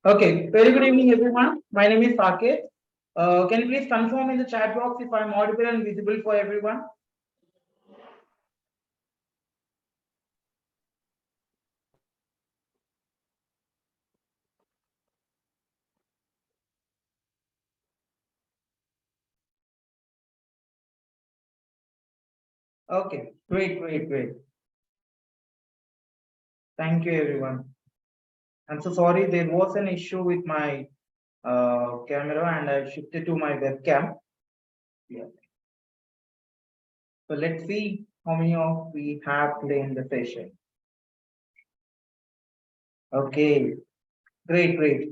Okay, very good evening, everyone. My name is Saket. Can you please confirm in the chat box if I'm audible and visible for everyone? Okay, great, great, great. Thank you, everyone. I'm so sorry, there was an issue with my camera and I've shifted to my webcam. Yeah. So let's see how many of we have today in the session. Okay, great, great.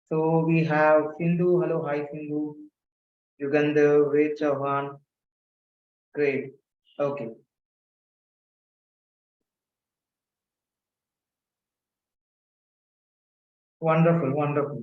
So we have Sindhu. Hello, hi, Sindhu. Yugandhar, Ved Chauhan. Great. Okay. Wonderful, wonderful.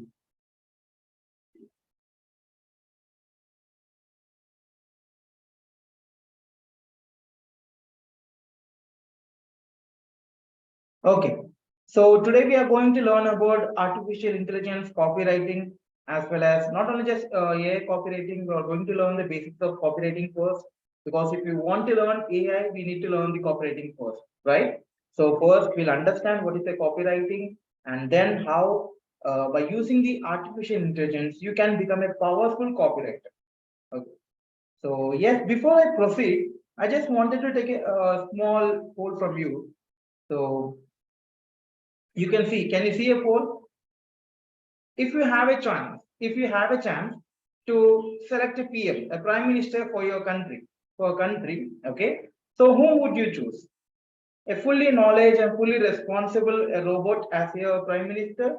Okay, so today we are going to learn about artificial intelligence copywriting, as well as not only just AI copywriting, we are going to learn the basics of copywriting first, because if you want to learn AI, we need to learn the copywriting first, right? So first we'll understand what is the copywriting, and then how by using the artificial intelligence, you can become a powerful copywriter. Okay. So yes, before I proceed, I just wanted to take a small poll from you. So you can you see a poll? If you have a chance, if you have a chance to select a PM, a prime minister for your country, okay, so whom would you choose? A fully knowledge and fully responsible a robot as your prime minister,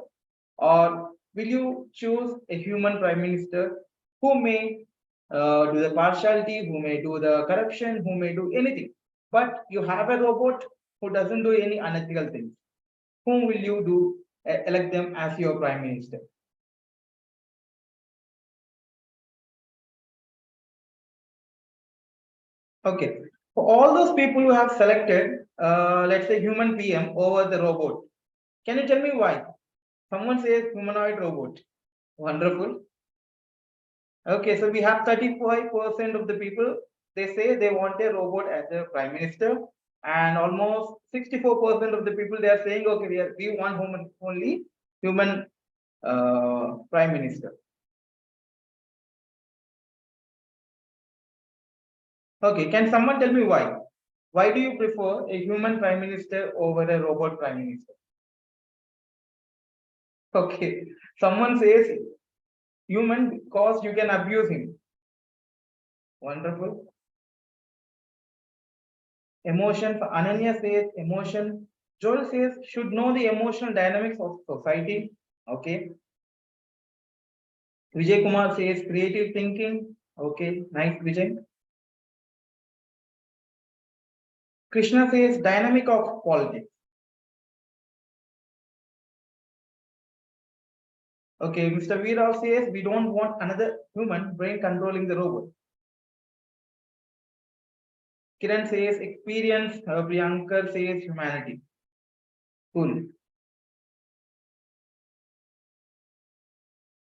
or will you choose a human prime minister who may do the partiality, who may do the corruption, who may do anything, but you have a robot who doesn't do any unethical things? Whom will you do elect them as your prime minister? Okay. For all those people who have selected, let's say human PM over the robot, can you tell me why? Someone says humanoid robot. Wonderful. Okay, so we have 35% of the people, they say they want a robot as a prime minister, and almost 64% of the people they are saying, okay, we want human only human prime minister. Okay, can someone tell me why? Why do you prefer a human prime minister over a robot prime minister? Okay, someone says human because you can abuse him. Wonderful. Emotion, Ananya says emotion. Joel says should know the emotional dynamics of society. Okay. Vijay Kumar says creative thinking. Okay, nice, Vijay. Krishna says dynamic of politics. Okay, Mr. Veerao says we don't want another human brain controlling the robot. Kiran says experience. Priyankar says humanity. Cool.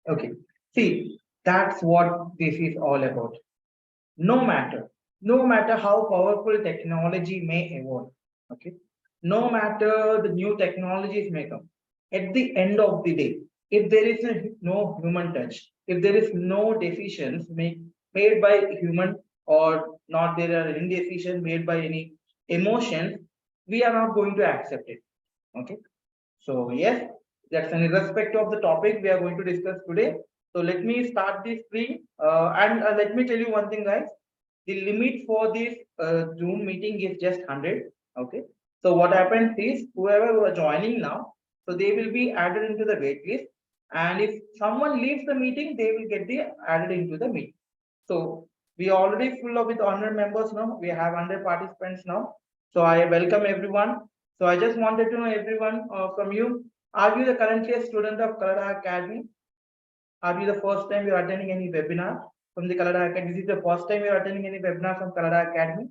Okay. See, that's what this is all about. No matter, no matter how powerful technology may evolve, okay, no matter the new technologies may come, at the end of the day, if there is no human touch, if there is no decisions made by human, or not there are any decision made by any emotions, we are not going to accept it. Okay. So yes, that's an irrespective of the topic we are going to discuss today. So let me start this screen, and let me tell you one thing, guys. The limit for this Zoom meeting is just 100. Okay. So what happens is whoever who are joining now, so they will be added into the wait list. And if someone leaves the meeting, they will get the added into the meeting. So we are already full of with 100 members now. We have 100 participants now. So I welcome everyone. So I just wanted to know everyone from you. Are you the currently a student of Kallada Academy? Are you the first time you're attending any webinar from the Kallada Academy? Is it the first time you're attending any webinar from Kallada Academy?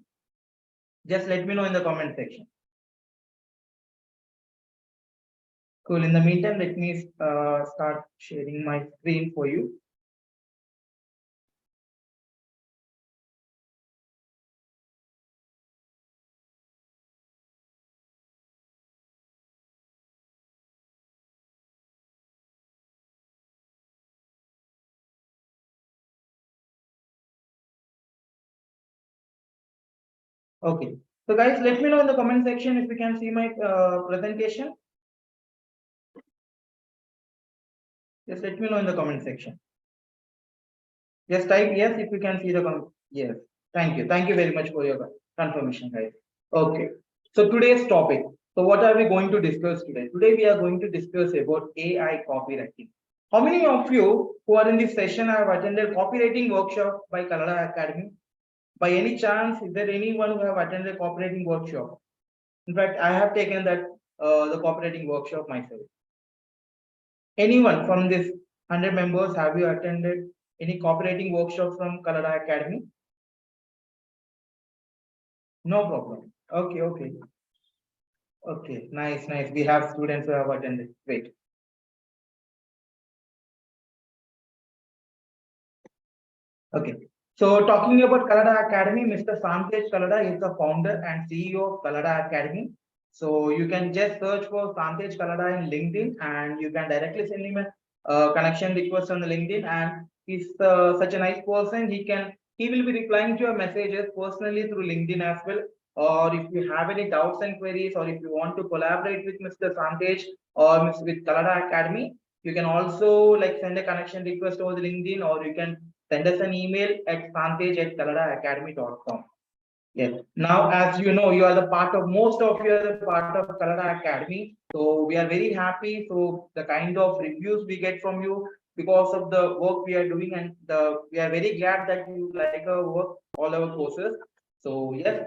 Just let me know in the comment section. Cool. In the meantime, let me start sharing my screen for you. Okay. So guys, let me know in the comment section if you can see my presentation. Just let me know in the comment section. Just type yes if you can see the comment. Yes. Thank you. Thank you very much for your confirmation, guys. Okay. So today's topic. So what are we going to discuss today? Today we are going to discuss about AI copywriting. How many of you who are in this session have attended copywriting workshop by Kallada Academy? By any chance, is there anyone who have attended copywriting workshop? In fact, I have taken that the copywriting workshop myself. Anyone from this 100 members, have you attended any copywriting workshop from Kallada Academy? No problem. Okay, okay. Okay, nice, nice. We have students who have attended. Great. Okay. So talking about Kallada Academy, Mr. Santesh Kallada is the founder and CEO of Kallada Academy. So you can just search for Santesh Kallada in LinkedIn and you can directly send him a connection request on the LinkedIn. And he's such a nice person. He will be replying to your messages personally through LinkedIn as well. Or if you have any doubts and queries, or if you want to collaborate with Mr. Santesh or with Kallada Academy, you can also like send a connection request over the LinkedIn, or you can send us an email at santage@kalladaacademy.com. Yes. Now, as you know, you are the part of most of you are the part of Kallada Academy. So we are very happy. So the kind of reviews we get from you because of the work we are doing, and we are very glad that you like our work, all our courses. So yes,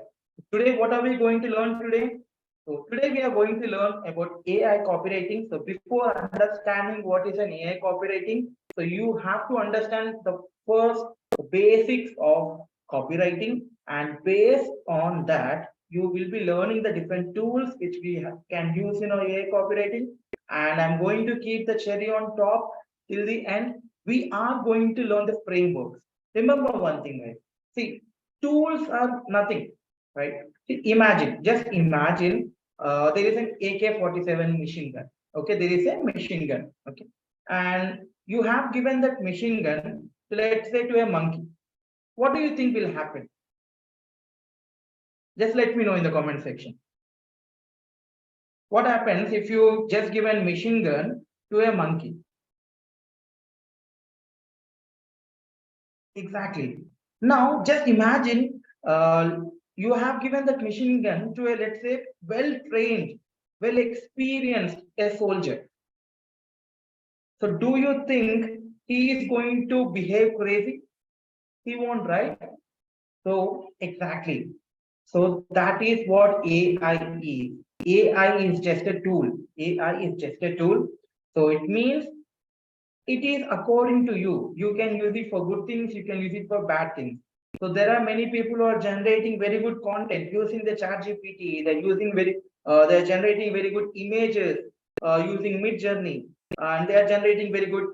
today what are we going to learn today? So today we are going to learn about AI copywriting. So before understanding what is an AI copywriting, so you have to understand the first basics of copywriting, and based on that you will be learning the different tools which we can use in our AI copywriting. And I'm going to keep the cherry on top till the end. We are going to learn the frameworks. Remember one thing, right? See, tools are nothing, right? See, just imagine there is an AK-47 machine gun. Okay, there is a machine gun. Okay, and you have given that machine gun, let's say, to a monkey. What do you think will happen? Just let me know in the comment section. What happens if you just give a machine gun to a monkey? Exactly. Now, just imagine you have given that machine gun to a, let's say, well trained, well experienced a soldier. So, do you think he is going to behave crazy? He won't, right? So, exactly. So, that is what AI is. AI is just a tool. AI is just a tool. So, it means it is according to you. You can use it for good things, you can use it for bad things. So there are many people who are generating very good content using the chat GPT. They're generating very good images using Mid Journey, and they are generating very good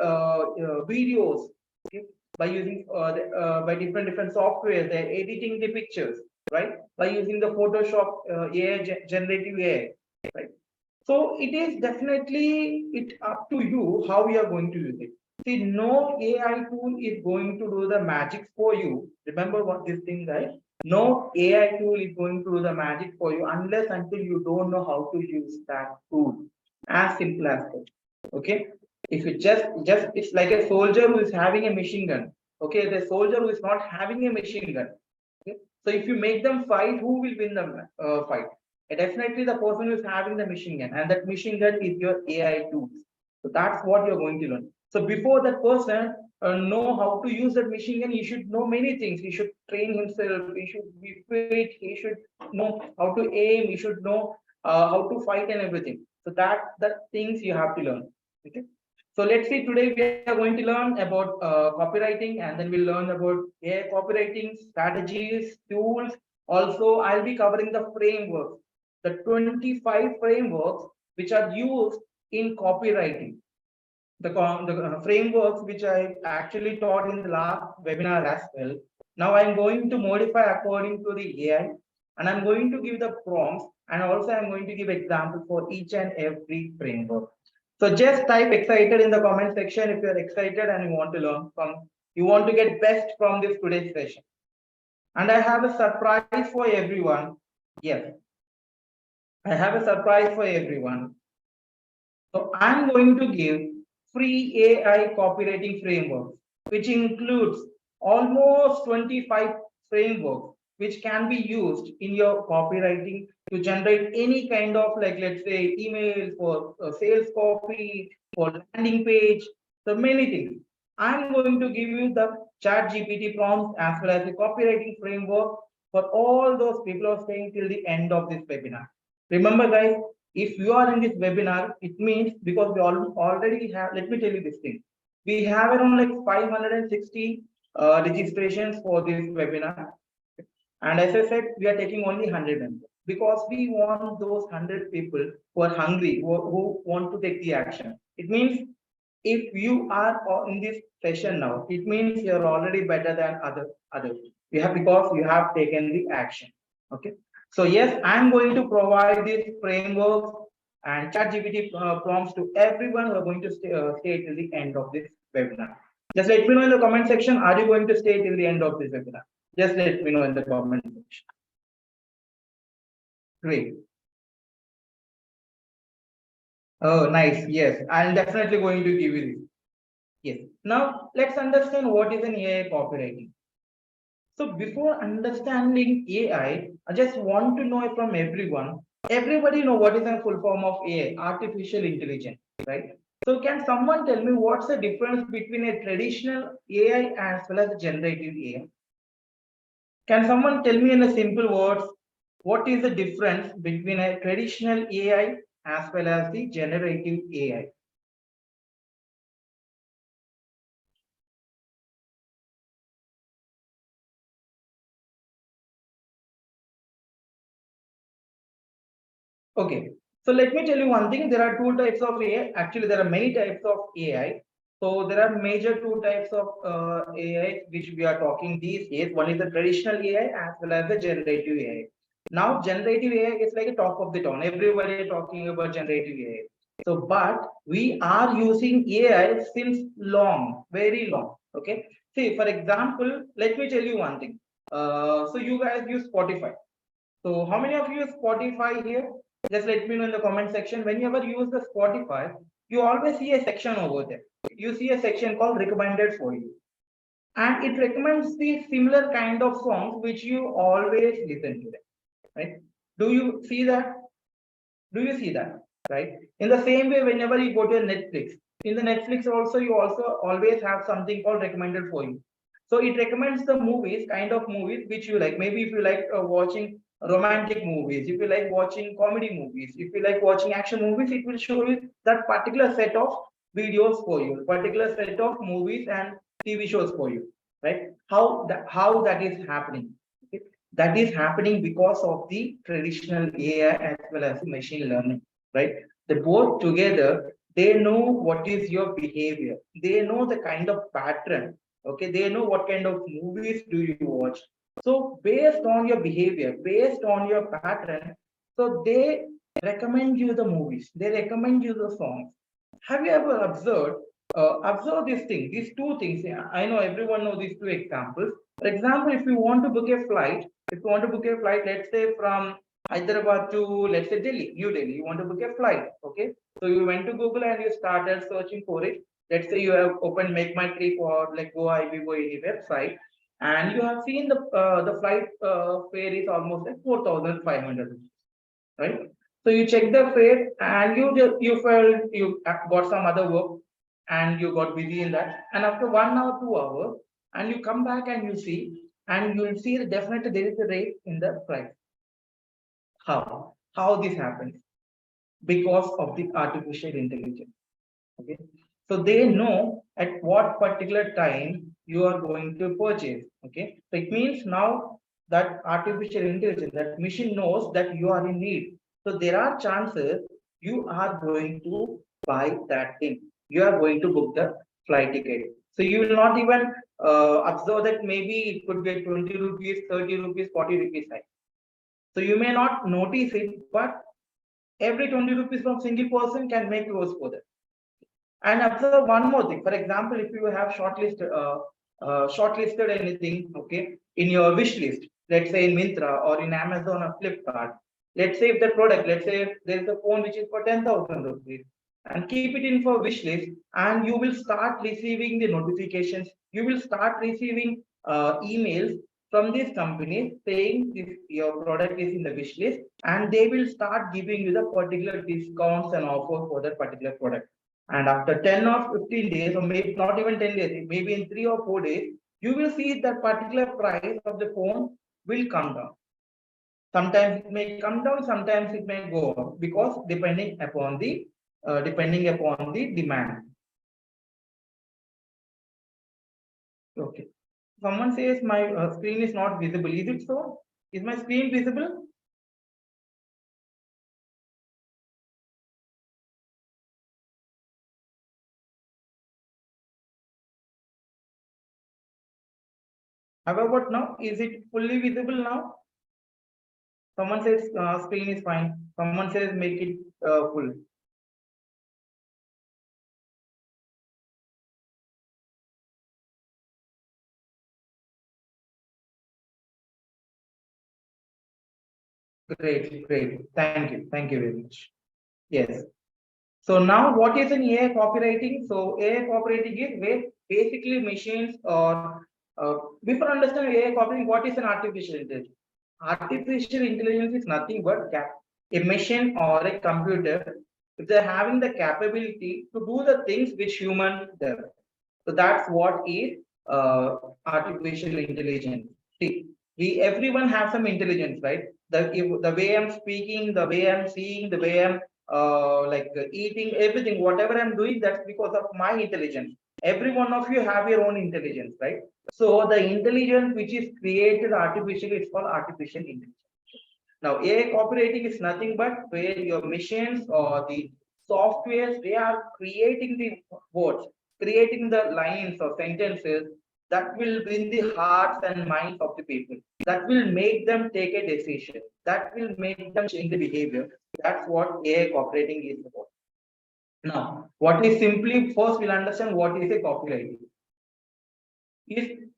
videos, okay, by using by different software. They're editing the pictures, right, by using the Photoshop AI generative AI, right. So it is definitely it up to you how you are going to use it. See, no AI tool is going to do the magic for you. Remember what this thing, guys? No AI tool is going to do the magic for you unless until you don't know how to use that tool. As simple as that. Okay. If you just it's like a soldier who is having a machine gun. Okay, the soldier who is not having a machine gun. Okay. So if you make them fight, who will win the fight? Definitely the person who is having the machine gun, and that machine gun is your AI tools. So that's what you're going to learn. So before that person know how to use that machine gun, he should know many things. He should train himself. He should be fit. He should know how to aim. He should know how to fight and everything. So that the things you have to learn. Okay. So let's see, today we are going to learn about copywriting, and then we'll learn about AI copywriting, strategies, tools. Also, I'll be covering the frameworks, the 25 frameworks which are used in copywriting. The frameworks which I actually taught in the last webinar as well. Now I'm going to modify according to the AI, and I'm going to give the prompts, and also I'm going to give examples for each and every framework. So just type excited in the comment section if you're excited and you want to learn from, you want to get best from this today's session. And I have a surprise for everyone. Yes, I have a surprise for everyone. So I'm going to give free AI copywriting frameworks, which includes almost 25 frameworks which can be used in your copywriting to generate any kind of, like, let's say, email for sales copy, for landing page, so many things. I'm going to give you the chat GPT prompts as well as the copywriting framework for all those people who are staying till the end of this webinar. Remember, guys, if you are in this webinar, it means because we already have, let me tell you this thing. We have around like 560 registrations for this webinar. And as I said, we are taking only 100 members because we want those 100 people who are hungry, who want to take the action. It means if you are in this session now, it means you're already better than others. You have, because you have taken the action. Okay. So yes, I'm going to provide this framework and ChatGPT prompts to everyone who are going to stay till the end of this webinar. Just let me know in the comment section. Are you going to stay till the end of this webinar? Just let me know in the comment section. Great. Oh, nice. Yes, I'm definitely going to give you this. Yes. Now let's understand what is an AI copywriting. So before understanding AI, I just want to know from everyone. Everybody know what is the full form of AI, artificial intelligence, right? So can someone tell me what's the difference between a traditional AI as well as generative AI? Can someone tell me in a simple words what is the difference between a traditional AI as well as the generative AI? Okay, so let me tell you one thing. There are two types of AI. Actually, there are many types of AI. So there are major two types of AI which we are talking these days. One is the traditional AI as well as the generative AI. Now, generative AI is like a talk of the town. Everybody is talking about generative AI. So, but we are using AI since long, very long. Okay. See, for example, let me tell you one thing. So you guys use Spotify. So how many of you use Spotify here? Just let me know in the comment section. Whenever you use the Spotify, you always see a section over there. You see a section called recommended for you. And it recommends the similar kind of songs which you always listen to them. Right? Do you see that? Do you see that? Right? In the same way, whenever you go to Netflix, in the Netflix also, you also always have something called recommended for you. So it recommends the movies, kind of movies which you like. Maybe if you like watching romantic movies, if you like watching comedy movies, if you like watching action movies, it will show you that particular set of videos for you, particular set of movies and TV shows for you. Right? How that is happening? Okay? That is happening because of the traditional AI as well as machine learning. Right? They both together, they know what is your behavior. They know the kind of pattern. Okay, they know what kind of movies do you watch. So based on your behavior, based on your pattern, so they recommend you the movies. They recommend you the songs. Have you ever observe this thing, these two things? I know everyone knows these two examples. For example, if you want to book a flight, let's say from Hyderabad to, let's say, Delhi, New Delhi, you want to book a flight. Okay, so you went to Google and you started searching for it. Let's say you have opened Make My Trip or like Go IBGO any website, and you have seen the flight fare is almost like 4,500, right? So you check the fare and you felt you got some other work and you got busy in that. And after 1 hour, 2 hours, and you come back and you see, and you'll see that definitely there is a rate in the price. How this happens? Because of the artificial intelligence. Okay. So they know at what particular time you are going to purchase. Okay. So it means now that artificial intelligence, that machine knows that you are in need. So there are chances you are going to buy that thing. You are going to book the flight ticket. So you will not even observe that maybe it could be 20 rupees, 30 rupees, 40 rupees high. So you may not notice it, but every 20 rupees from single person can make yours for that. And observe one more thing. For example, if you have shortlisted anything, okay, in your wish list, let's say in Mintra or in Amazon or Flipkart, let's say if the product, let's say if there is a phone which is for 10,000 rupees, and keep it in for wish list, and you will start receiving the notifications. You will start receiving emails from these companies saying this your product is in the wish list, and they will start giving you the particular discounts and offers for that particular product. And after 10 or 15 days, or maybe not even 10 days, maybe in 3 or 4 days, you will see that particular price of the phone will come down. Sometimes it may come down, sometimes it may go up, because depending upon the demand. Okay. Someone says my screen is not visible. Is it so? Is my screen visible? How about now? Is it fully visible now? Someone says screen is fine. Someone says make it full. Great, great. Thank you. Thank you very much. Yes. So now what is an AI copywriting? So AI copywriting is where basically machines or before understanding AI copywriting, what is an artificial intelligence? Artificial intelligence is nothing but a machine or a computer, if they're having the capability to do the things which human does. So that's what is artificial intelligence. See, we everyone has some intelligence, right? The way I'm speaking, the way I'm seeing, the way I'm eating, everything, whatever I'm doing, that's because of my intelligence. Every one of you have your own intelligence, right? So the intelligence which is created artificially is called artificial intelligence. Now, AI copywriting is nothing but where your machines or the softwares, they are creating the words, creating the lines or sentences that will win the hearts and minds of the people. That will make them take a decision. That will make them change the behavior. That's what AI copywriting is about. Now, what is simply first we'll understand what is a copywriting. It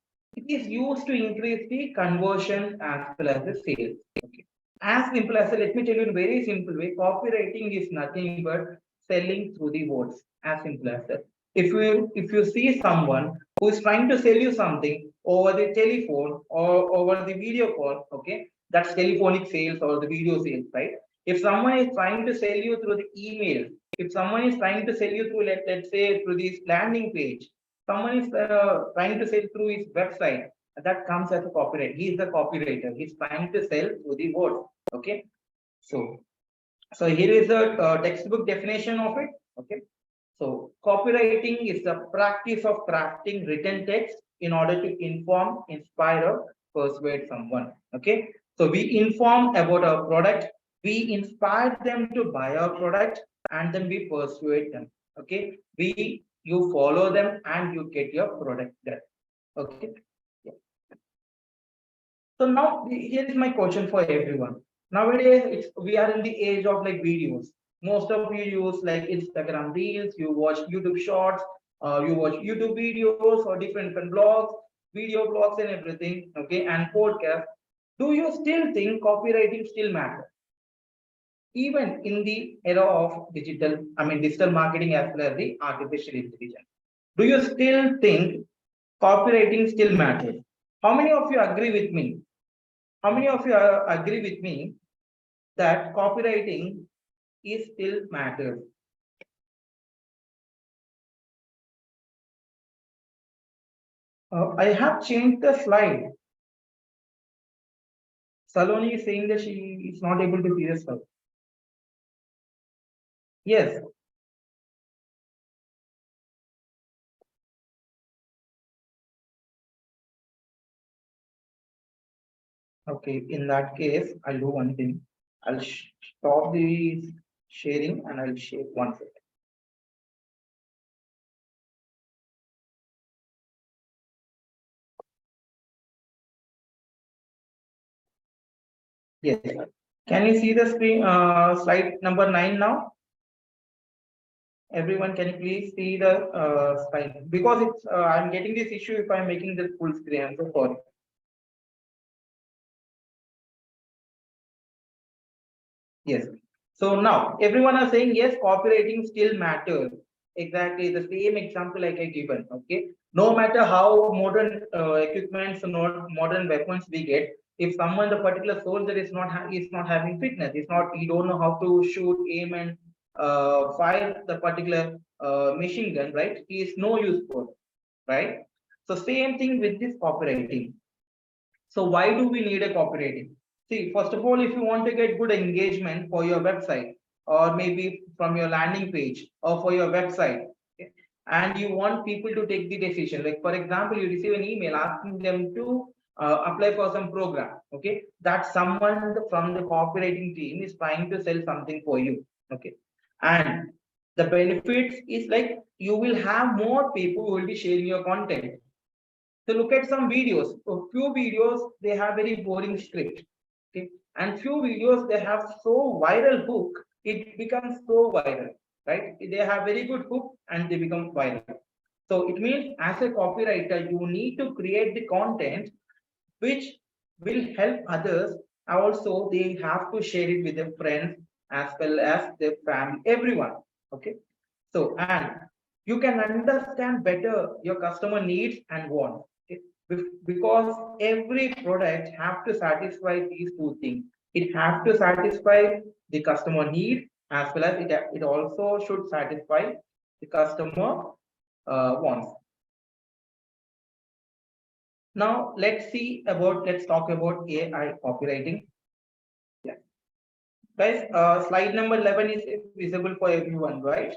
is used to increase the conversion as well as the sales. Okay. As simple as, let me tell you in a very simple way, copywriting is nothing but selling through the words. As simple as that. If you see someone who is trying to sell you something over the telephone or over the video call, okay, that's telephonic sales or the video sales, right? If someone is trying to sell you through the email, if someone is trying to sell you through, let's say, through this landing page, someone is trying to sell through his website, that comes as a copyright. He is the copywriter. He's trying to sell through the word. Okay. So here is a textbook definition of it. Okay. So copywriting is the practice of crafting written text in order to inform, inspire, or persuade someone. Okay. So we inform about our product, we inspire them to buy our product, and then we persuade them. Okay. You follow them and you get your product there. Okay. Yeah. So now here is my question for everyone. Nowadays, we are in the age of like videos. Most of you use like Instagram Reels, you watch YouTube Shorts, you watch YouTube videos or different blogs, video blogs and everything. Okay, and podcasts. Do you still think copywriting still matters? Even in the era of digital marketing as well as the artificial intelligence. Do you still think copywriting still matters? How many of you agree with me? How many of you agree with me that copywriting is still matters? I have changed the slide. Saloni is saying that she is not able to see the slide. Yes. Okay. In that case, I'll do one thing. I'll stop the sharing and I'll share one second. Yes. Can you see the screen, slide number 9 now? Everyone, can you please see the slide? Because it's, I'm getting this issue if I'm making this full screen. I'm so sorry. Yes. So now everyone are saying yes, copywriting still matters. Exactly the same example like I given. Okay. No matter how modern equipments or not modern weapons we get, if someone the particular soldier is not having fitness, is not he don't know how to shoot, aim, and fire the particular machine gun, right? He is no use for, right? So same thing with this copywriting. So why do we need a copywriting? See, first of all, if you want to get good engagement for your website, or maybe from your landing page or for your website, okay, and you want people to take the decision, like for example, you receive an email asking them to apply for some program, okay, that someone from the copywriting team is trying to sell something for you, okay, and the benefits is like you will have more people who will be sharing your content. So look at some videos. So few videos they have very boring script, okay, and few videos they have so viral hook it becomes so viral, right? They have very good hook and they become viral. So it means as a copywriter you need to create the content which will help others. Also, they have to share it with their friends as well as their family, everyone. Okay. So, and you can understand better your customer needs and wants. Okay? Because every product have to satisfy these two things. It have to satisfy the customer need as well as it also should satisfy the customer wants. Now let's talk about AI copywriting. Yeah. Guys, slide number 11 is visible for everyone, right?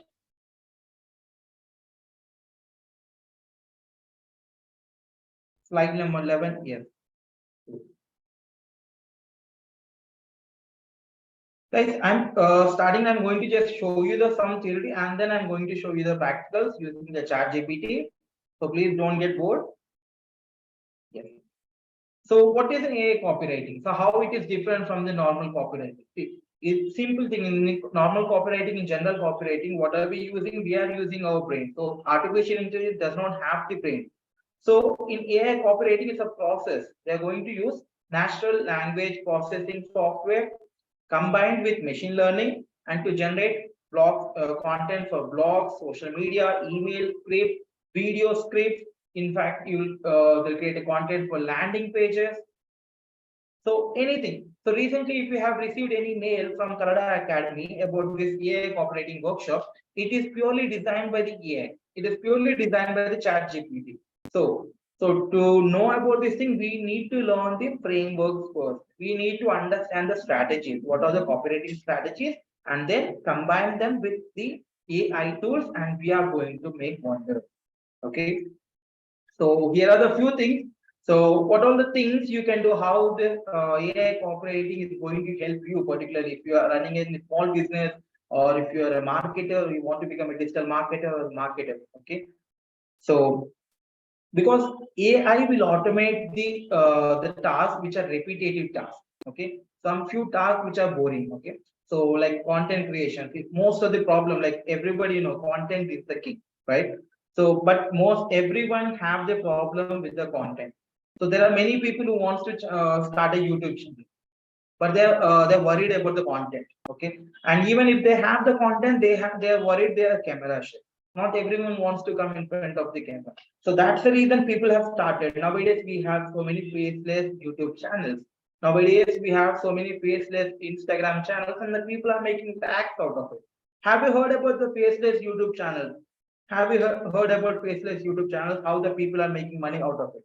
Slide number 11, yes. Guys, I'm going to just show you the some theory and then I'm going to show you the practicals using the chat GPT. So please don't get bored. Yes. So what is an AI copywriting? So how it is different from the normal copywriting? See, it's simple thing in normal copywriting, in general copywriting, what are we using? We are using our brain. So artificial intelligence does not have the brain. So in AI copywriting, it's a process. They're going to use natural language processing software combined with machine learning and to generate blog content for blogs, social media, email script, video scripts. In fact, they'll create a content for landing pages. So anything. So recently, if you have received any mail from Kallada Academy about this AI operating workshop, it is purely designed by the AI. It is purely designed by the Chat GPT. So, so to know about this thing, we need to learn the frameworks first. We need to understand the strategies. What are the copywriting strategies? And then combine them with the AI tools, and we are going to make wonders. Okay. So here are the few things. So what are the things you can do? How the AI operating is going to help you, particularly if you are running a small business or if you are a marketer, you want to become a digital marketer or marketer. Okay. So because AI will automate the tasks which are repetitive tasks. Okay, some few tasks which are boring. Okay, so like content creation, most of the problem, like everybody content is the key, right? So, but most everyone have the problem with the content. So there are many people who wants to start a YouTube channel, but they're worried about the content. Okay, and even if they have the content, they're worried their camera share. Not everyone wants to come in front of the camera. So that's the reason people have started. Nowadays we have so many faceless YouTube channels. Nowadays we have so many faceless Instagram channels, and the people are making tax out of it. Have you heard about the faceless YouTube channel? Have you heard about faceless YouTube channels? How the people are making money out of it?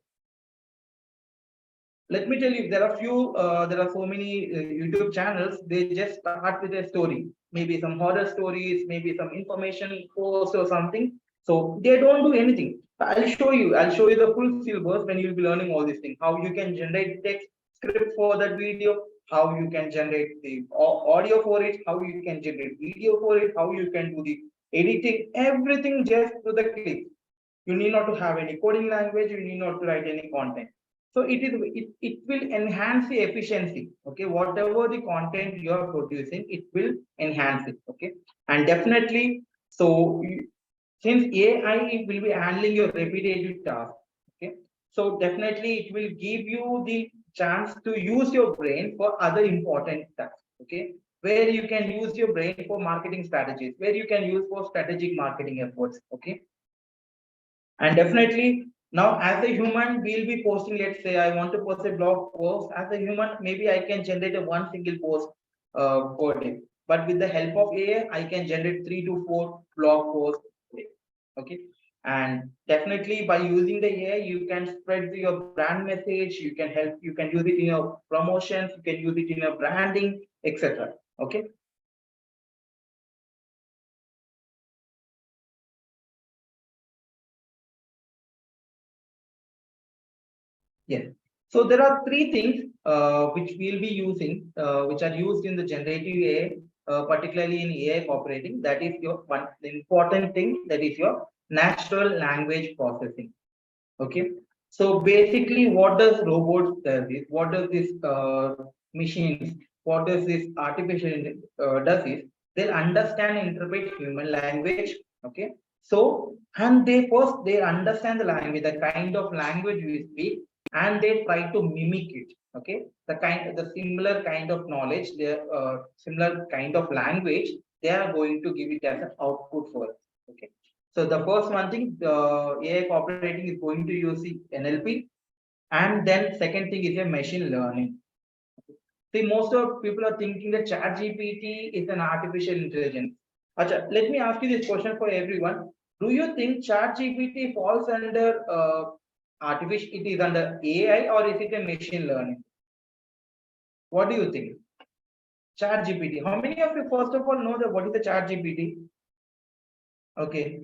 Let me tell you, there are so many YouTube channels. They just start with a story, maybe some horror stories, maybe some information post or something. So they don't do anything. I'll show you the full syllabus when you'll be learning all these things, how you can generate text script for that video, how you can generate the audio for it, how you can generate video for it, how you can do the editing, everything just to the click. You need not to have any coding language, you need not to write any content. So it will enhance the efficiency. Okay, whatever the content you are producing, it will enhance it. Okay, and definitely, so since AI will be handling your repetitive task, okay, so definitely it will give you the chance to use your brain for other important tasks. Okay, where you can use your brain for marketing strategies, where you can use for strategic marketing efforts. Okay, and definitely now as a human, we'll be posting, let's say I want to post a blog post. As a human, maybe I can generate a one single post per day. But with the help of AI, I can generate 3 to 4 blog posts per day. Okay. And definitely by using the AI, you can spread your brand message, you can use it in your promotions, you can use it in your branding, etc. Okay. Yes. So there are three things which we'll be using, which are used in the generative AI, particularly in AI copywriting. That is your one the important thing. That is your natural language processing. Okay. So basically, what does robots does is what does this machines, what does this artificial does is they'll understand and interpret human language. Okay. So and they first they understand the language, the kind of language we speak, and they try to mimic it. Okay, the similar kind of knowledge, the similar kind of language, they are going to give it as an output for us. Okay, so the first one thing, the AI operating is going to use the NLP, and then second thing is a machine learning. See, most of people are thinking that ChatGPT is an artificial intelligence. Acha, let me ask you this question for everyone. Do you think ChatGPT falls under artificial? It is under AI or is it a machine learning? What do you think? ChatGPT. How many of you first of all know that what is the ChatGPT? Okay.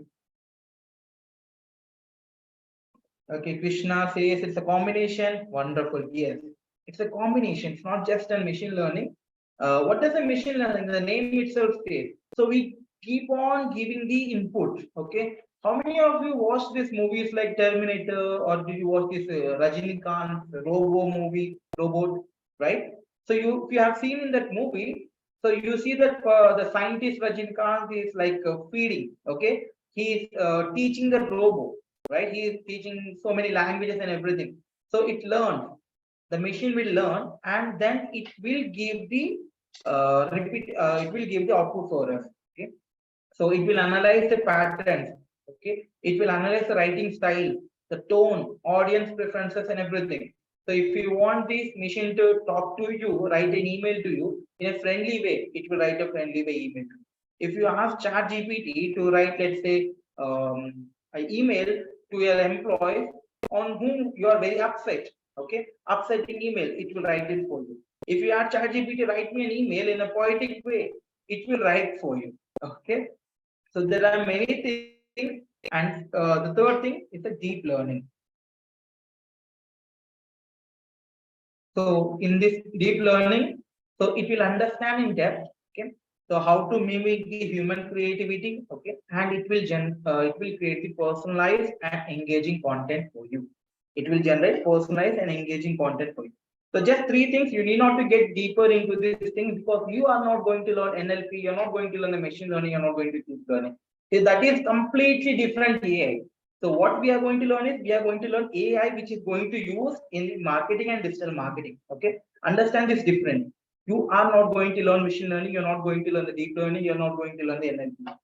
Okay, Krishna says it's a combination. Wonderful. Yes, it's a combination. It's not just a machine learning. What does a machine learning? The name itself says. So we keep on giving the input. Okay. How many of you watched these movies like Terminator, or did you watch this Rajinikanth Robo movie, Robot? Right. So if you have seen in that movie, so you see that the scientist Rajinikanth is like feeding. Okay. He is teaching the robot, right? He is teaching so many languages and everything. So it learns. The machine will learn, and then it will give the repeat. It will give the output for us. Okay. So it will analyze the patterns. Okay. It will analyze the writing style, the tone, audience preferences, and everything. So if you want this machine to talk to you, write an email to you in a friendly way, it will write a friendly way email. If you ask ChatGPT to write, let's say, an email to your employees on whom you are very upset, okay, upsetting email, it will write it for you. If you ask ChatGPT, write me an email in a poetic way, it will write for you. Okay, so there are many things, and the third thing is the deep learning. So in this deep learning, so it will understand in depth. Okay. So how to mimic the human creativity. Okay, and it will create the personalized and engaging content for you. It will generate personalized and engaging content for you. So just three things. You need not to get deeper into these things because you are not going to learn NLP. You're not going to learn the machine learning. You're not going to deep learning. So that is completely different AI. So what we are going to learn is we are going to learn AI, which is going to use in marketing and digital marketing. Okay, understand this different. You are not going to learn machine learning. You're not going to learn the deep learning. You're not going to learn the NLP.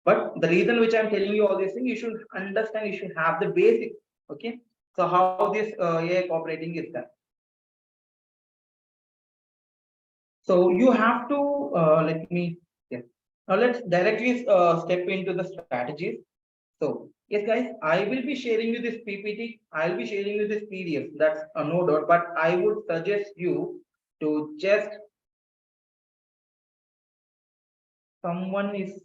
But the reason which I'm telling you all these things, you should understand. You should have the basics. Okay. So how this AI operating is done. So you have to let me. Yeah. Now let's directly step into the strategies. So yes, guys, I will be sharing you this PPT. I'll be sharing you this PDF. That's a no doubt. But I would suggest you to just someone is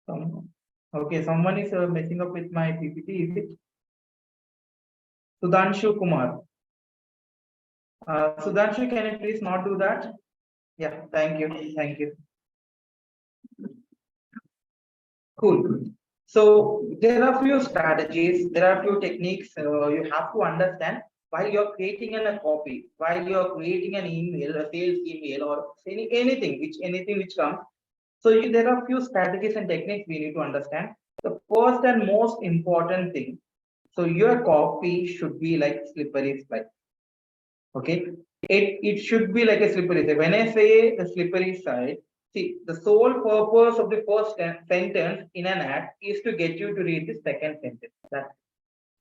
some, okay. Someone is messing up with my PPT. Is it Sudhanshu Kumar? Sudhanshu, can you please not do that? Yeah, thank you. Thank you. Cool. So there are few strategies, there are few techniques you have to understand while you're creating a copy, while you're creating an email, a sales email, or anything which comes. So there are few strategies and techniques we need to understand. The first and most important thing. So your copy should be like slippery slide. Okay, it should be like a slippery side. When I say the slippery side, see the sole purpose of the first sentence in an ad is to get you to read the second sentence. That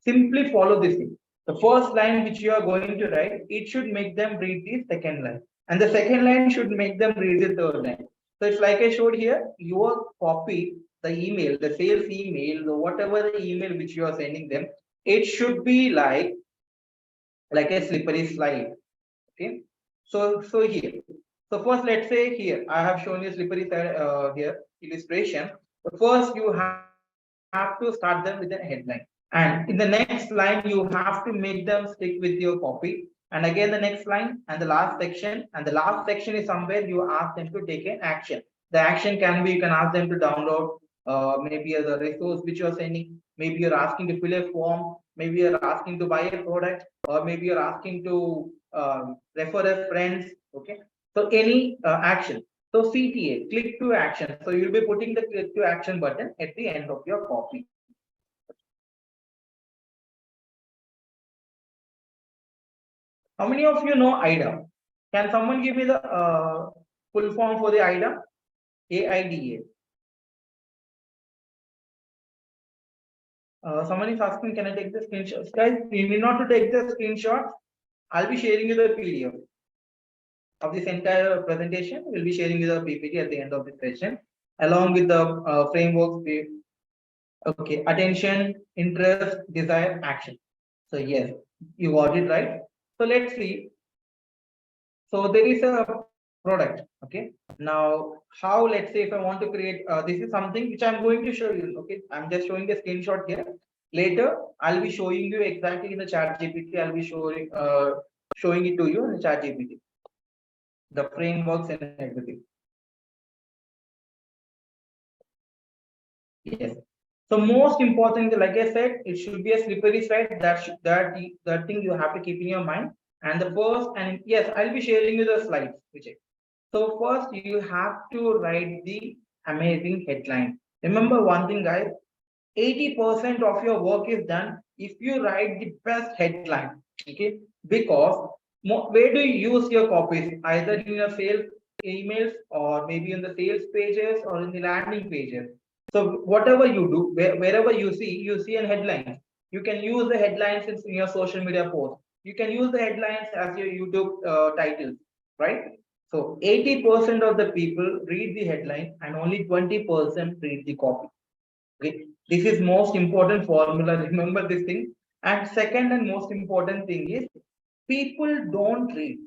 simply follow this thing. The first line which you are going to write, it should make them read the second line, and the second line should make them read the third line. So it's like I showed here. Your copy, the email, the sales email, the whatever the email which you are sending them, it should be like a slippery slide. Okay, so here, so first let's say here I have shown you slippery side here illustration. So first you have to start them with a headline, and in the next line you have to make them stick with your copy, and again the next line and the last section, and the last section is somewhere you ask them to take an action. The action can be, you can ask them to download maybe the resource which you are sending, maybe you're asking to fill a form, maybe you're asking to buy a product, or maybe you're asking to refer a friends. Okay, so any action. So CTA, click to action. So you'll be putting the click to action button at the end of your copy. How many of you know IDA? Can someone give me the full form for the IDA? AIDA. Someone is asking, can I take the screenshots? Guys, you need not to take the screenshots. I'll be sharing you the PDF of this entire presentation. We'll be sharing you the PPT at the end of the session, along with the frameworks. Okay, attention, interest, desire, action. So yes, you got it right. So let's see. So there is a product. Okay. Now, how, let's say if I want to create, this is something which I'm going to show you. Okay. I'm just showing a screenshot here. Later, I'll be showing you exactly in the chat GPT. I'll be showing it to you in the chat GPT, the frameworks and everything. Yes. So most important, like I said, it should be a slippery slide. That thing you have to keep in your mind. And the first, and yes, I'll be sharing you the slides, Vijay. So first you have to write the amazing headline. Remember one thing, guys, 80% of your work is done if you write the best headline. Okay, because where do you use your copies? Either in your sales emails, or maybe in the sales pages, or in the landing pages. So whatever you do, wherever you see a headline, you can use the headlines in your social media posts. You can use the headlines as your YouTube titles, right? So 80% of the people read the headline and only 20% read the copy. Okay, this is most important formula. Remember this thing. And second and most important thing is, people don't read.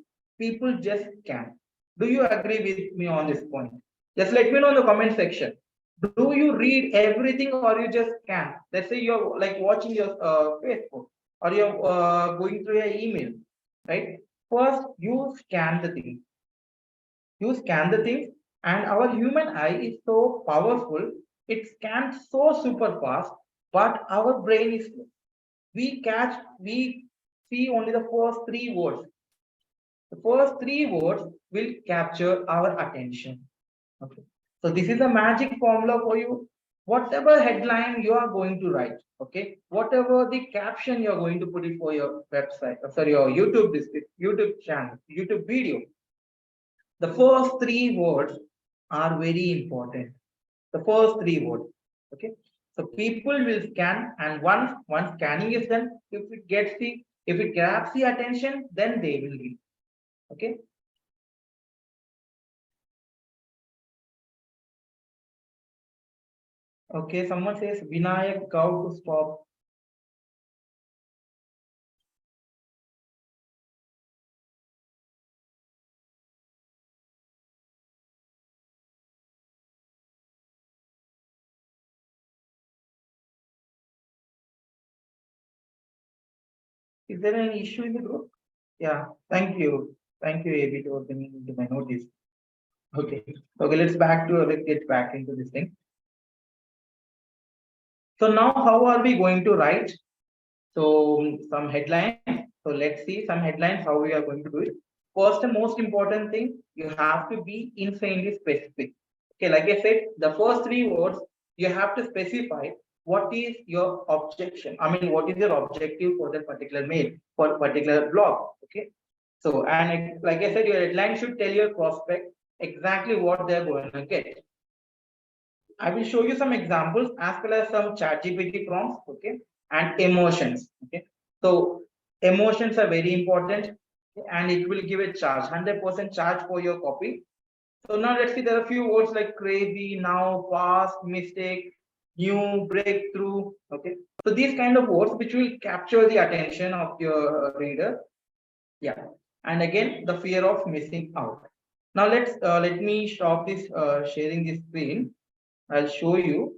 People just scan. Do you agree with me on this point? Just let me know in the comment section. Do you read everything or you just scan? Let's say you're like watching your Facebook, or you're going through your email, right? First, you scan the thing. You scan the things, and our human eye is so powerful. It scans so super fast, but our brain is slow. We see only the first three words. The first three words will capture our attention. Okay. So this is a magic formula for you. Whatever headline you are going to write, okay, whatever the caption you are going to put it for your website, sorry, your YouTube channel, YouTube video, the first three words are very important. The first three words. Okay. So people will scan, and once scanning is done, if it grabs the attention, then they will read. Okay. Okay. Someone says Vinayak cow to stop. Is there any issue in the group? Yeah, thank you, AB, for bringing into my notice. Okay, okay, let's get back into this thing. So now, how are we going to write? So some headlines. So let's see some headlines, how we are going to do it. First and most important thing, you have to be insanely specific. Okay, like I said, the first three words, you have to specify what is your objection. I mean, what is your objective for that particular mail, for a particular blog. Okay. So, and like I said, your headline should tell your prospect exactly what they're going to get. I will show you some examples as well as some chat GPT prompts, okay, and emotions, okay. So emotions are very important, okay, and it will give a charge, 100% charge for your copy. So now let's see, there are a few words like crazy, now, past, mistake, new, breakthrough, okay. So these kind of words which will capture the attention of your reader, yeah. And again, the fear of missing out. Now let me stop this sharing this screen. I'll show you.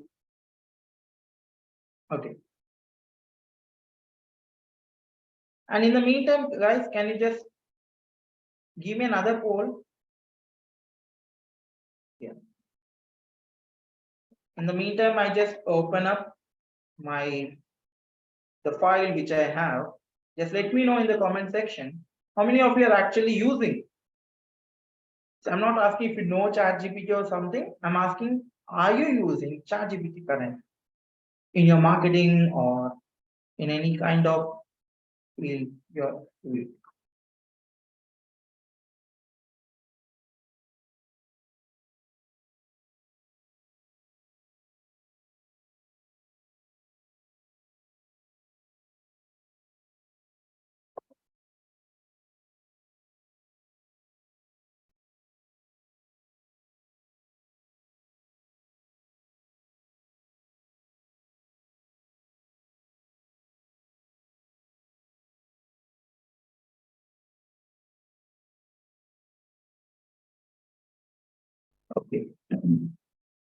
Okay. And in the meantime, guys, can you just give me another poll? Yeah. In the meantime, I just open up my the file which I have. Just let me know in the comment section how many of you are actually using. So I'm not asking if you know ChatGPT or something. I'm asking, are you using ChatGPT currently in your marketing or in any kind of field? Your field? Okay.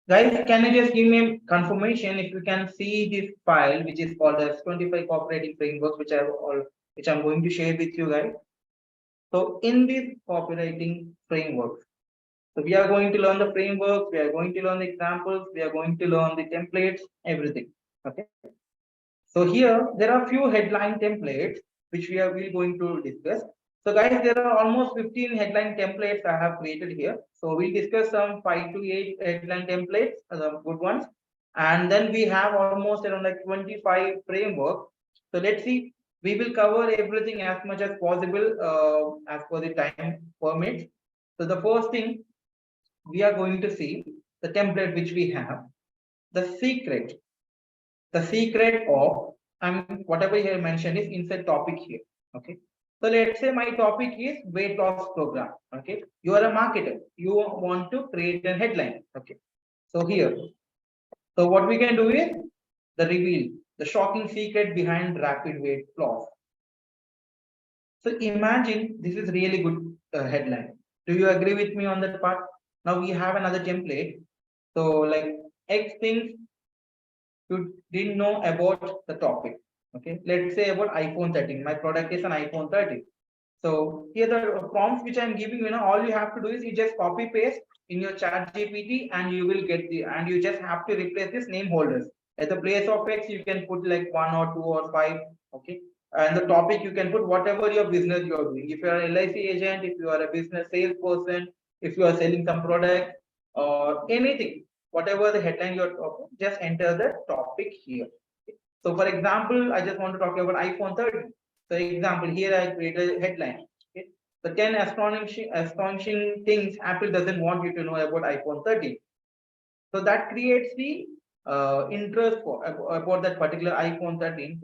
Guys, can you just give me confirmation if you can see this file, which is called as 25 copywriting frameworks, which I'm going to share with you guys. So in this copywriting frameworks, so we are going to learn the frameworks, we are going to learn the examples, we are going to learn the templates, everything. Okay. So here there are few headline templates which we going to discuss. So guys, there are almost 15 headline templates I have created here. So we'll discuss some 5 to 8 headline templates, the good ones. And then we have almost around like 25 framework. So let's see, we will cover everything as much as possible as per the time permits. So the first thing we are going to see the template which we have, the secret of, whatever here mentioned is inside topic here. Okay. So let's say my topic is weight loss program. Okay. You are a marketer. You want to create a headline. Okay. So here, so what we can do is the reveal, the shocking secret behind rapid weight loss. So imagine this is really good headline. Do you agree with me on that part? Now we have another template. So like X things you didn't know about the topic. Okay, let's say about iPhone 13. My product is an iPhone 13. So here the prompts which I'm giving, all you have to do is you just copy paste in your chat GPT and you will get and you just have to replace this name holders. At the place of X, you can put like 1 or 2 or 5. Okay. And the topic you can put whatever your business you are doing. If you are an LIC agent, if you are a business salesperson, if you are selling some product or anything, whatever the headline you're talking, just enter the topic here. So for example, I just want to talk about iPhone 13. So example, here I created a headline. Okay. The 10 astonishing things Apple doesn't want you to know about iPhone 13. So that creates the interest for about that particular iPhone 13.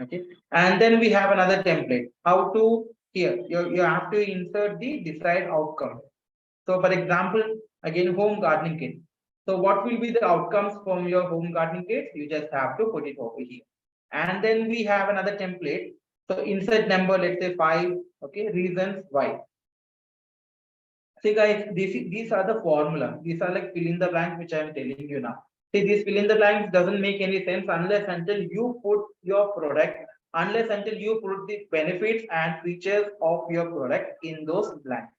Okay. And then we have another template. How to here you have to insert the desired outcome. So for example, again, home gardening kit. So what will be the outcomes from your home gardening kit? You just have to put it over here. And then we have another template. So insert number, let's say 5. Okay, reasons why. See guys, these are the formula. These are like fill in the blanks which I am telling you now. See, this fill in the blanks doesn't make any sense unless until you put your product unless until you put the benefits and features of your product in those blanks.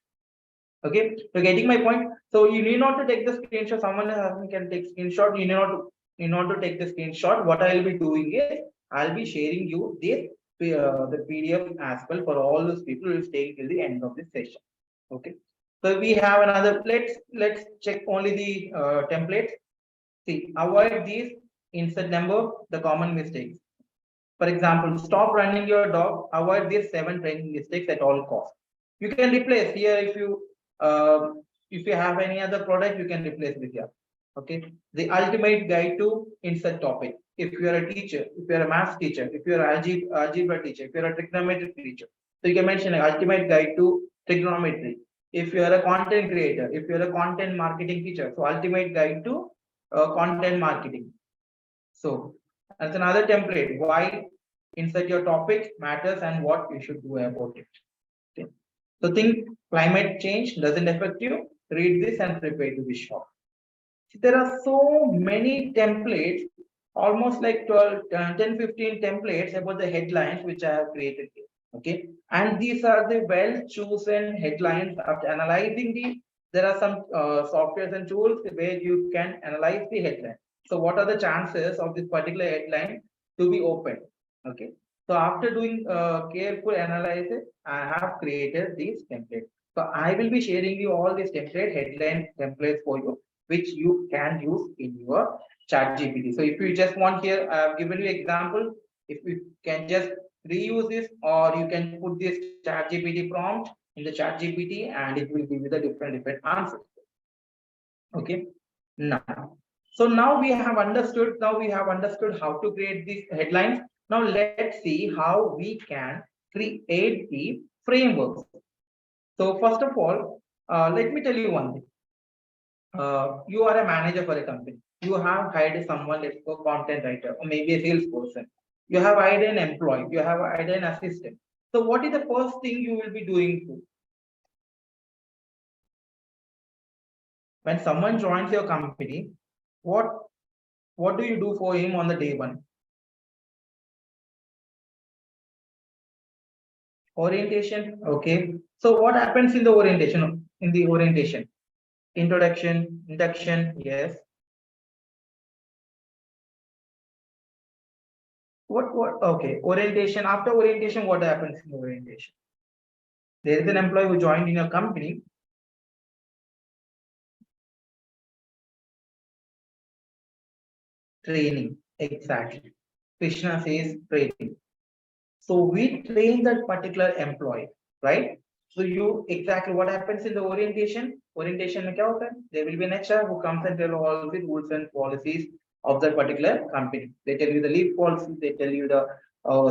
Okay, so getting my point. So you need not to take the screenshot. Someone can take screenshot. You need not to, in order to take the screenshot. What I'll be doing is I'll be sharing you this the PDF as well for all those people who will stay till the end of this session. Okay. So we have another. Let's check only the templates. See, avoid these insert number, the common mistakes. For example, stop running your dog. Avoid these 7 training mistakes at all costs. You can replace here uh, if you have any other product, you can replace with here. Okay. The ultimate guide to insert topic. If you are a teacher, if you are a math teacher, if you are an algebra teacher, if you are a trigonometry teacher, so you can mention an ultimate guide to trigonometry. If you are a content creator, if you are a content marketing teacher, so ultimate guide to content marketing. So that's another template. Why insert your topic matters and what you should do about it. Okay. So think climate change doesn't affect you. Read this and prepare to be shocked. There are so many templates, almost like 12, 10, 15 templates about the headlines which I have created here. Okay. And these are the well chosen headlines. After analyzing there are some softwares and tools where you can analyze the headline. So what are the chances of this particular headline to be opened? Okay. So after doing careful analysis, I have created these templates. So I will be sharing you all these headline templates for you, which you can use in your chat GPT. So if you just want here, I have given you example. If you can just reuse this, or you can put this chat GPT prompt in the chat GPT and it will give you the different answers. Okay. Now, so now we have understood. Now we have understood how to create these headlines. Now let's see how we can create the frameworks. So first of all, let me tell you one thing. You are a manager for a company. You have hired someone, let's go content writer, or maybe a salesperson. You have hired an employee. You have hired an assistant. So what is the first thing you will be doing when someone joins your company? What do you do for him on the day one? Orientation. Okay. So what happens in the orientation? In the orientation, introduction, induction. Yes. What? Okay. Orientation. After orientation, what happens in orientation? There is an employee who joined in your company. Training. Exactly. Krishna says training. So we train that particular employee, right? So you exactly what happens in the orientation? Orientation में क्या होता है? There will be an HR who comes and tell all the rules and policies of that particular company. They tell you the leave policy, they tell you the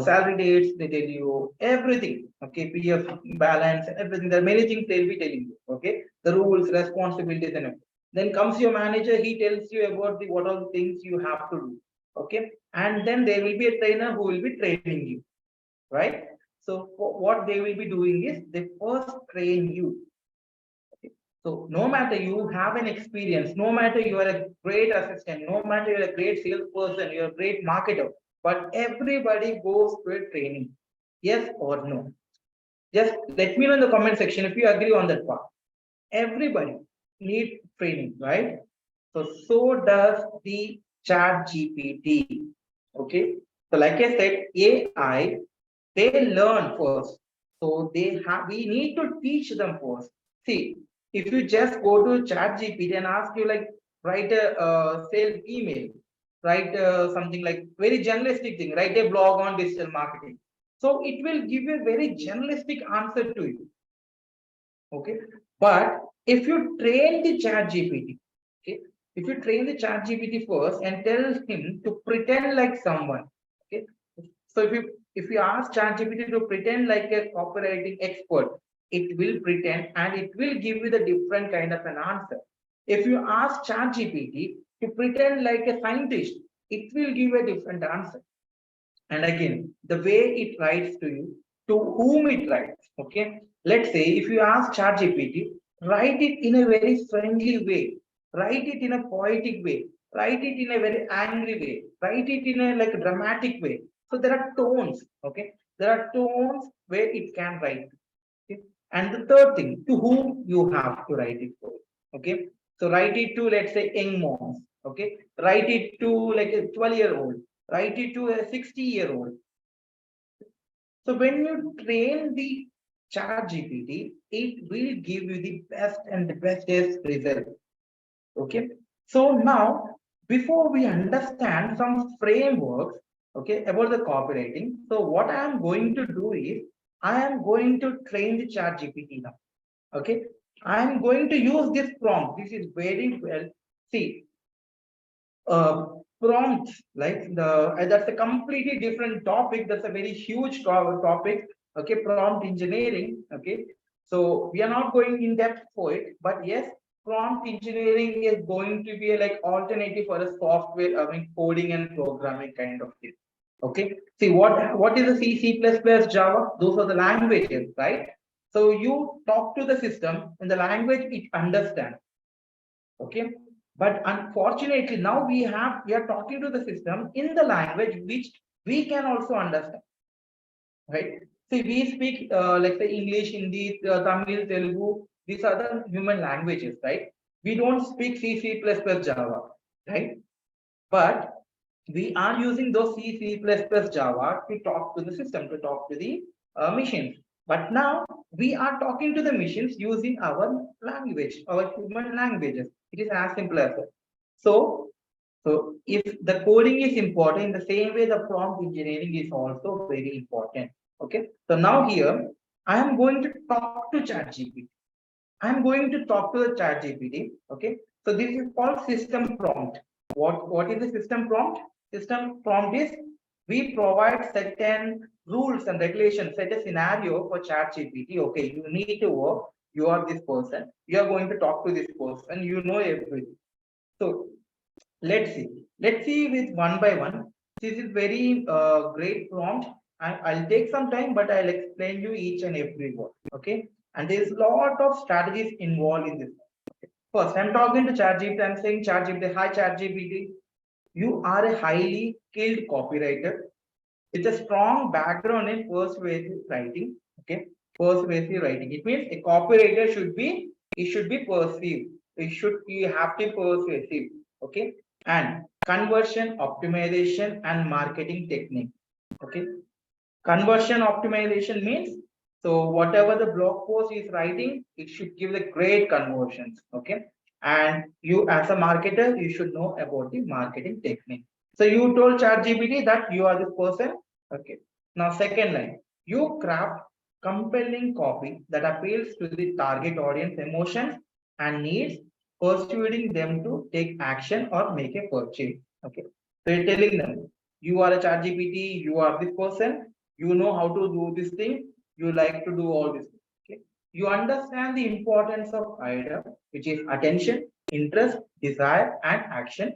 salary dates, they tell you everything. Okay, PF balance, everything. There are many things they'll be telling you. Okay, the rules, responsibilities, and everything. Then comes your manager, he tells you about the what all the things you have to do. Okay, and then there will be a trainer who will be training you, right? So what they will be doing is they first train you. Okay? So no matter you have an experience, no matter you are a great assistant, no matter you're a great salesperson, you're a great marketer, but everybody goes through training. Yes or no? Just let me know in the comment section if you agree on that part. Everybody needs training, right? So does the chat GPT. Okay. So like I said, AI, they learn first. So we need to teach them first. See, if you just go to chat GPT and ask you like write a sales email, write something like very journalistic thing, write a blog on digital marketing. So it will give you a very journalistic answer to you. Okay. But if you train the chat GPT, okay, if you train the chat GPT first and tell him to pretend like someone, okay. So if you ask chat GPT to pretend like a copywriting expert, it will pretend and it will give you the different kind of an answer. If you ask chat GPT to pretend like a scientist, it will give a different answer. And again, the way it writes to you, to whom it writes. Okay. Let's say if you ask ChatGPT, write it in a very friendly way, write it in a poetic way, write it in a very angry way, write it in a like a dramatic way. So there are tones, okay? There are tones where it can write. Okay? And the third thing, to whom you have to write it for. Okay. So write it to, let's say, young moms. Okay. Write it to like a 12-year-old. Write it to a 60-year-old. So when you train the chat GPT, it will give you the best and the bestest result. Okay. So now, before we understand some frameworks, okay, about the copywriting, so what I am going to do is I am going to train the chat GPT now. Okay. I am going to use this prompt. This is very well. See, uh, prompts like the that's a completely different topic. That's a very huge topic. Okay, prompt engineering. Okay, so we are not going in depth for it, but yes, prompt engineering is going to be like alternative for a software, I mean coding and programming kind of thing. Okay, see what is the C, C++, Java? Those are the languages, right? So you talk to the system in the language it understands. Okay, but unfortunately now we are talking to the system in the language which we can also understand, right? See, we speak like the English, Hindi, Tamil, Telugu. These are the human languages, right? We don't speak C, C++, Java, right? But we are using those C, C++, Java to talk to the system, to talk to the machines. But now we are talking to the machines using our language, our human languages. It is as simple as that. So, so if the coding is important, the same way the prompt engineering is also very important. Okay. So now here I am going to talk to ChatGPT. I'm going to talk to the chat GPT. Okay. So this is called system prompt. What is the system prompt? System prompt is we provide certain rules and regulations, set a scenario for chat GPT. Okay, you need to work. You are this person. You are going to talk to this person. You know everything. So let's see with one by one. This is very great prompt. I'll take some time, but I'll explain you each and every word. Okay. And there's a lot of strategies involved in this. First, I'm talking to ChatGPT. I'm saying ChatGPT, hi ChatGPT. You are a highly skilled copywriter with a strong background in persuasive writing. Okay. Persuasive writing. It means a copywriter should be perceived. You have to be persuasive. Okay. And conversion optimization and marketing technique. Okay. Conversion optimization means, so whatever the blog post is writing, it should give the great conversions. Okay. And you as a marketer, you should know about the marketing technique. So you told ChatGPT that you are this person. Okay. Now second line, you craft compelling copy that appeals to the target audience emotions and needs, persuading them to take action or make a purchase. Okay. So you're telling them you are a ChatGPT, you are this person, you know how to do this thing, you like to do all this. Okay. You understand the importance of idea, which is attention, interest, desire, and action.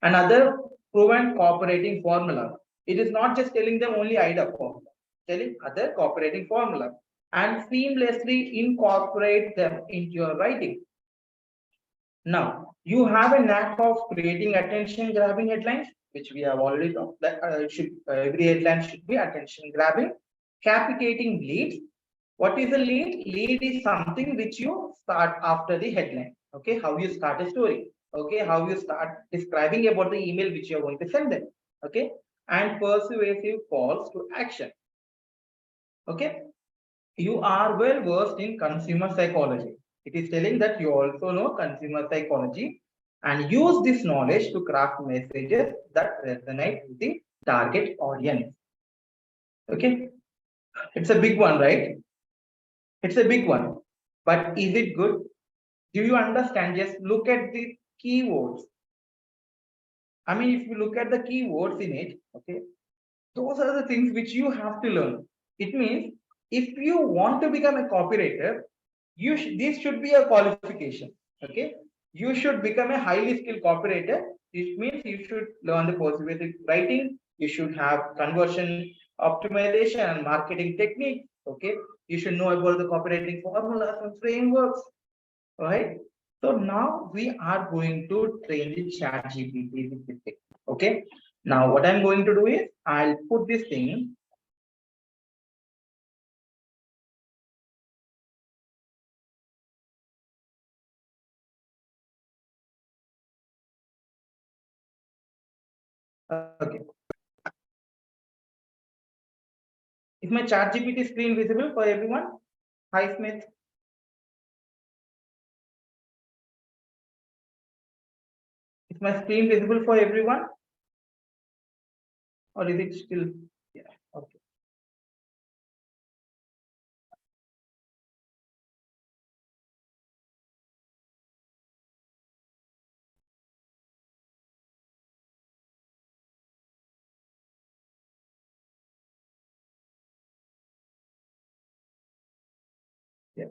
Another proven cooperating formula. It is not just telling them only IDA formula, telling other cooperating formula and seamlessly incorporate them into your writing. Now, you have a knack of creating attention grabbing headlines, which we have already talked that every headline should be attention grabbing, captivating leads. What is a lead? Lead is something which you start after the headline. Okay, how you start a story. Okay, how you start describing about the email which you are going to send them. Okay, and persuasive calls to action. Okay, you are well versed in consumer psychology. It is telling that you also know consumer psychology and use this knowledge to craft messages that resonate with the target audience. Okay, it's a big one, right? It's a big one. But is it good? Do you understand? Just look at the keywords. I mean, if you look at the keywords in it, okay, those are the things which you have to learn. It means if you want to become a copywriter, this should be a qualification. Okay, you should become a highly skilled copywriter. It means you should learn the persuasive writing. You should have conversion optimization and marketing techniques. Okay, you should know about the copywriting formulas and frameworks. All right. So now we are going to train the chat GPT with this thing. Okay. Now what I'm going to do is I'll put this thing. Okay. Is my chat GPT screen visible for everyone? Hi Smith. Is my screen visible for everyone? Or is it still? Yeah. Okay. Yeah.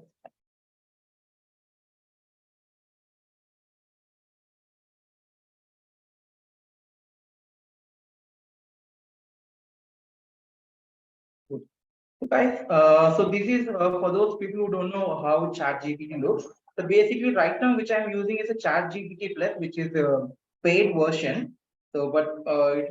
Good. So guys, so this is for those people who don't know how ChatGPT looks. So basically, right now, which I'm using is a ChatGPT Plus, which is a paid version. So, but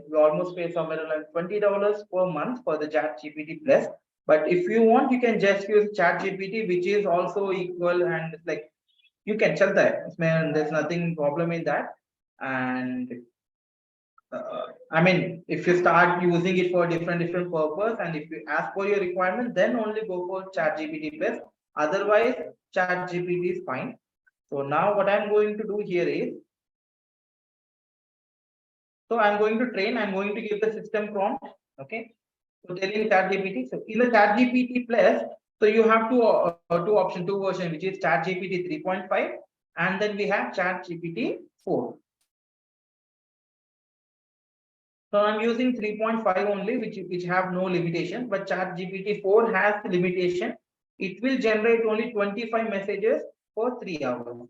we almost pay somewhere like $20 per month for the ChatGPT Plus. But if you want, you can just use ChatGPT, which is also equal and like you can check that. There's nothing problem in that. And I mean, if you start using it for different purpose, and if you ask for your requirement, then only go for ChatGPT Plus. Otherwise, ChatGPT is fine. So now what I'm going to do here is, so I'm going to train. I'm going to give the system prompt. Okay. So telling ChatGPT. So in the ChatGPT Plus, so you have two version, which is ChatGPT 3.5, and then we have ChatGPT 4. So I'm using 3.5 only, which have no limitation, but ChatGPT 4 has the limitation. It will generate only 25 messages for 3 hours.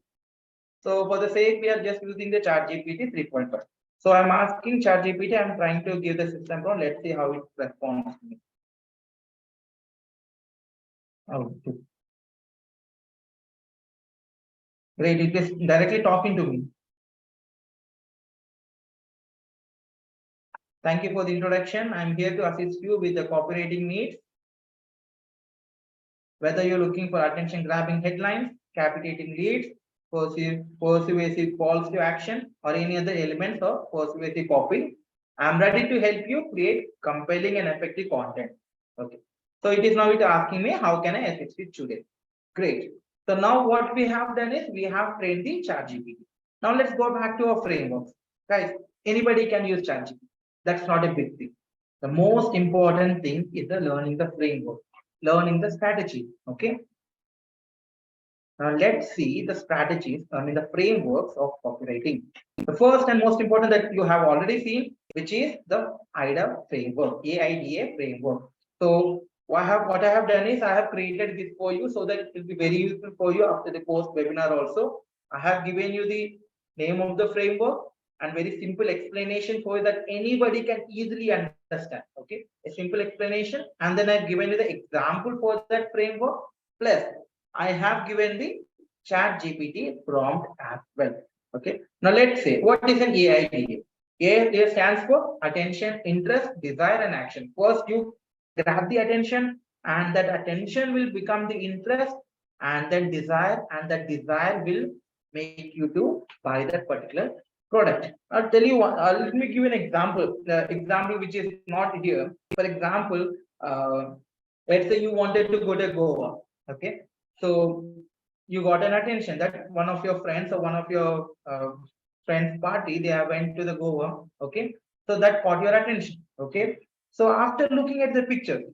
So for the sake, we are just using the ChatGPT 3.5. So I'm asking ChatGPT, I'm trying to give the system prompt. Let's see how it responds to me. Oh, great. It is directly talking to me. Thank you for the introduction. I'm here to assist you with the copywriting needs. Whether you're looking for attention grabbing headlines, captivating leads, persuasive calls to action, or any other elements of persuasive copy, I'm ready to help you create compelling and effective content. Okay. So it is now it asking me, how can I assist you today? Great. So now what we have done is we have trained the ChatGPT. Now let's go back to our frameworks. Guys, anybody can use ChatGPT. That's not a big thing. The most important thing is the learning the framework, learning the strategy. Okay. Now let's see the strategies, the frameworks of copywriting. The first and most important that you have already seen, which is the AIDA framework, AIDA framework. So what I have done is I have created this for you so that it will be very useful for you after the post webinar also. I have given you the name of the framework and very simple explanation for you that anybody can easily understand. Okay, a simple explanation, and then I've given you the example for that framework. Plus, I have given the Chat GPT prompt as well. Okay. Now let's say what is an AIDA? A stands for attention, interest, desire, and action. First, you grab the attention, and that attention will become the interest, and then desire, and that desire will make you to buy that particular product. I'll tell you one. Let me give you an example. The example which is not here. For example, let's say you wanted to go to Goa. Okay. So you got an attention that one of your friends or one of your friends party, they have went to the Goa. Okay. So that caught your attention. Okay. So after looking at the pictures,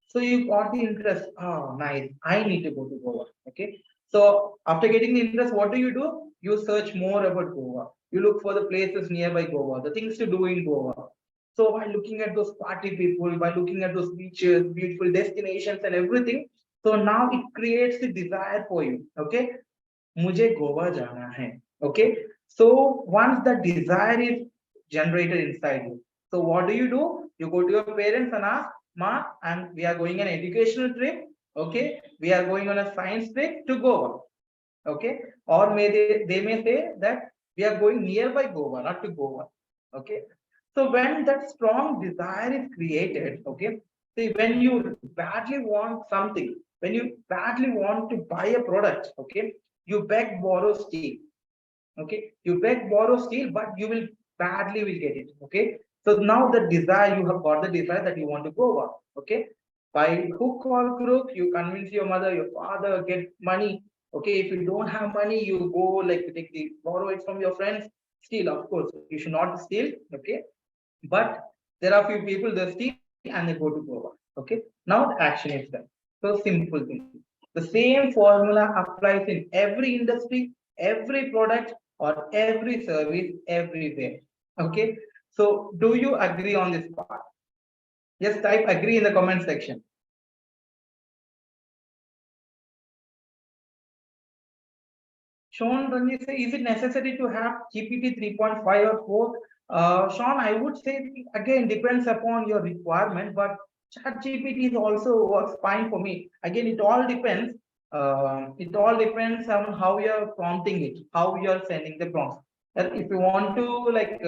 so you got the interest. Oh, nice. I need to go to Goa. Okay. So after getting the interest, what do? You search more about Goa. You look for the places nearby Goa, the things to do in Goa. So by looking at those party people, by looking at those beaches, beautiful destinations and everything, so now it creates the desire for you. Okay. Mujhe Goa jana hai. Okay. So once the desire is generated inside you, so what do? You go to your parents and ask, Ma, and we are going on an educational trip. Okay. We are going on a science trip to Goa. Okay. Or they may say that we are going nearby Goa, not to Goa. Okay. So when that strong desire is created, okay, see, when you badly want something, when you badly want to buy a product, okay, you beg, borrow, steal. Okay, you beg, borrow, steal, but you will badly will get it. Okay, so now the desire, you have got the desire that you want to go up. Okay, by hook or crook, you convince your mother, your father, get money. Okay, if you don't have money, you go like you take the borrow it from your friends, steal. Of course, you should not steal. Okay, but there are few people they steal and they go to Goa. Okay, now the action is done. So simple thing. The same formula applies in every industry, every product, or every service, everywhere. Okay, so do you agree on this part? Just type agree in the comment section. Sean Ranjit say, is it necessary to have GPT 3.5 or 4? Sean, I would say again depends upon your requirement, but Chat GPT is also works fine for me. Again, it all depends. It all depends on how you're prompting it, how you're sending the prompts. If you want to like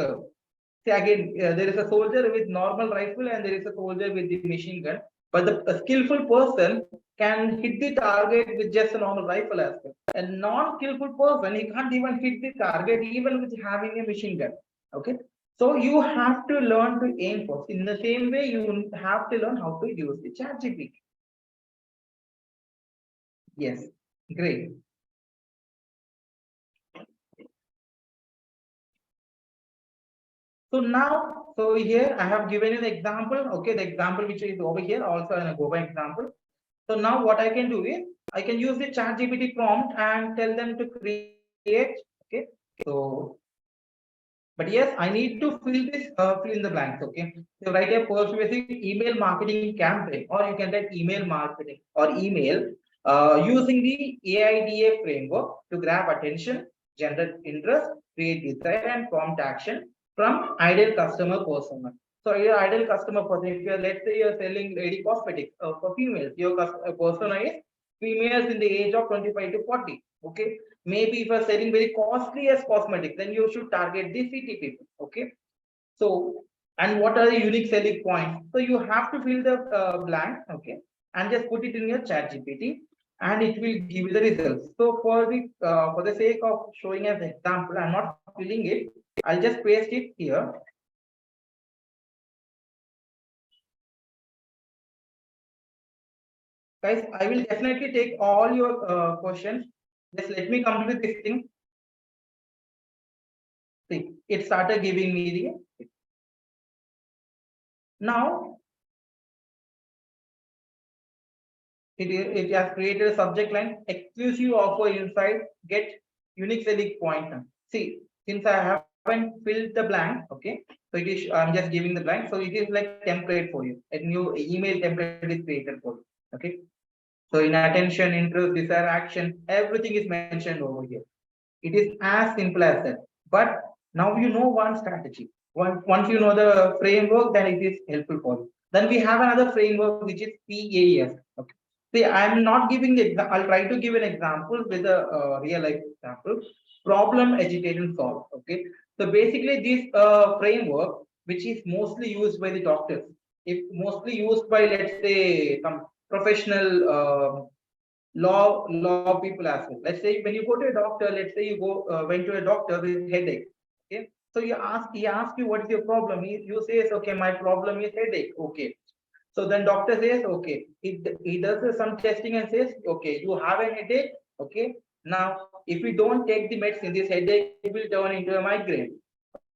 see again, there is a soldier with normal rifle and there is a soldier with the machine gun. But the a skillful person can hit the target with just a normal rifle as well. A non-skillful person, he can't even hit the target even with having a machine gun. Okay. So you have to learn to aim first. In the same way, you have to learn how to use the chat GPT. Yes. Great. So now, so here I have given you the example. Okay, the example which is over here, also an Agoba example. So now what I can do is I can use the chat GPT prompt and tell them to create. Okay. So, but yes, I need to fill this fill in the blanks. Okay. So write a persuasive email marketing campaign, or you can write email marketing or email using the AIDA framework to grab attention, generate interest, create desire, and prompt action from ideal customer persona. So your ideal customer persona, if you're let's say you're selling lady cosmetics for females, your persona is females in the age of 25 to 40. Okay, maybe if you're selling very costly as cosmetics, then you should target the city people. Okay, so and what are the unique selling points? So you have to fill the blank. Okay, and just put it in your chat GPT and it will give you the results. So for the sake of showing as an example, I'm not filling it. I'll just paste it here. Guys, I will definitely take all your questions. Just let me complete this thing. See, it started giving me the now it has created a subject line exclusive offer inside get unique selling point. See, since I haven't filled the blank, okay, so it is I'm just giving the blank, so it is like template for you. A new email template is created for you. Okay, so in attention, interest, desire, action, everything is mentioned over here. It is as simple as that. But now you know one strategy. Once you know the framework, then it is helpful for you. Then we have another framework which is PAS. Okay. See, I'm not giving the example. I'll try to give an example with a real life example. Problem, educate, and solve. Okay. So basically, this framework, which is mostly used by the doctors, if mostly used by let's say some professional law people as well. Let's say when you go to a doctor, let's say you go went to a doctor with headache. Okay, so he asks you what is your problem. You says okay, my problem is headache. Okay, so then doctor says okay, he does some testing and says okay, you have a headache. Okay, now if you don't take the medicine, this headache will turn into a migraine.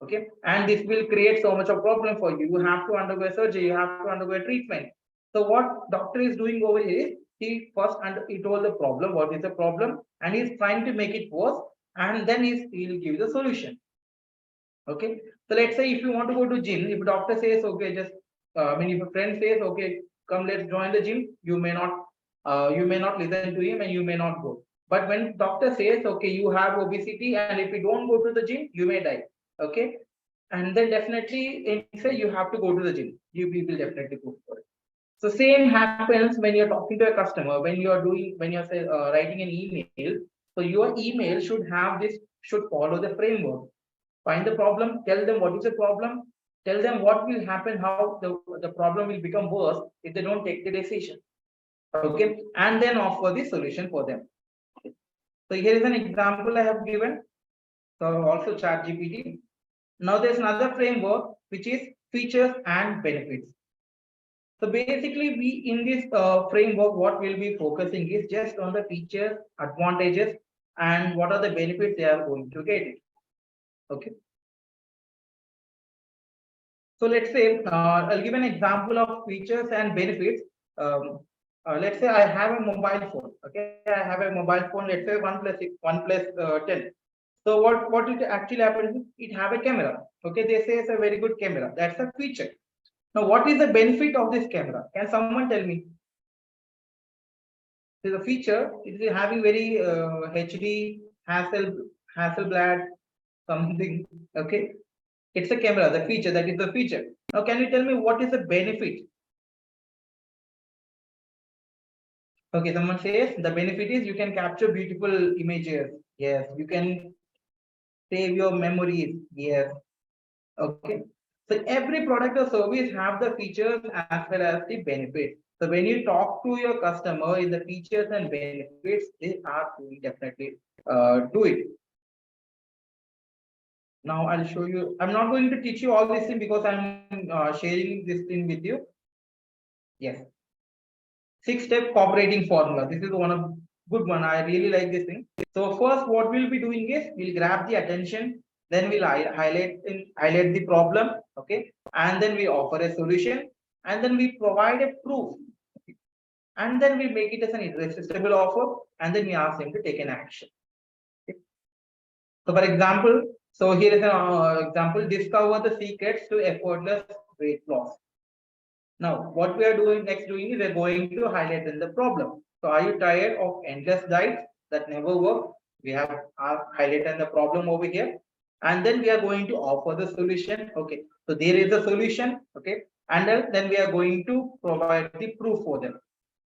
Okay, and this will create so much of problem for you. You have to undergo a surgery, you have to undergo a treatment. So what doctor is doing over here is he told the problem, what is the problem, and he's trying to make it worse, and then he'll give the solution. Okay, so let's say if you want to go to gym, if doctor says okay, just I mean if a friend says okay, come let's join the gym, you may not listen to him and you may not go. But when doctor says okay, you have obesity and if you don't go to the gym, you may die. Okay, and then definitely in say you have to go to the gym. You will definitely go for it. So same happens when you're talking to a customer, when you're say, writing an email. So your email should have this should follow the framework. Find the problem, tell them what is the problem, tell them what will happen, how the problem will become worse if they don't take the decision. Okay, and then offer the solution for them. So here is an example I have given. So also chat GPT. Now there's another framework which is features and benefits. So basically, we in this framework, what we'll be focusing is just on the features, advantages, and what are the benefits they are going to get. Okay. So let's say I'll give an example of features and benefits. Let's say I have a mobile phone. Okay, I have a mobile phone. Let's say 1+10. So what it actually happens is it have a camera. Okay, they say it's a very good camera. That's a feature. Now, what is the benefit of this camera? Can someone tell me? There's a feature. It is having very HD Hasselblad something. Okay, it's a camera. The feature, that is the feature. Now, can you tell me what is the benefit? Okay, someone says the benefit is you can capture beautiful images. Yes, you can save your memories. Yes. Okay. So every product or service have the features as well as the benefits. So when you talk to your customer in the features and benefits, they are going definitely do it. Now I'll show you. I'm not going to teach you all this thing because I'm sharing this thing with you. Yes. 6-step copywriting formula. This is one of good one. I really like this thing. So first, what we'll be doing is we'll grab the attention, then we'll highlight the problem, okay, and then we offer a solution, and then we provide a proof, and then we make it as an irresistible offer, and then we ask them to take an action. Okay. So, for example, so here is an example: discover the secrets to effortless weight loss. Now, what we are doing next is we're going to highlight in the problem. So, are you tired of endless diets that never work? We have highlighted the problem over here, and then we are going to offer the solution. Okay, so there is a solution. Okay, and then we are going to provide the proof for them.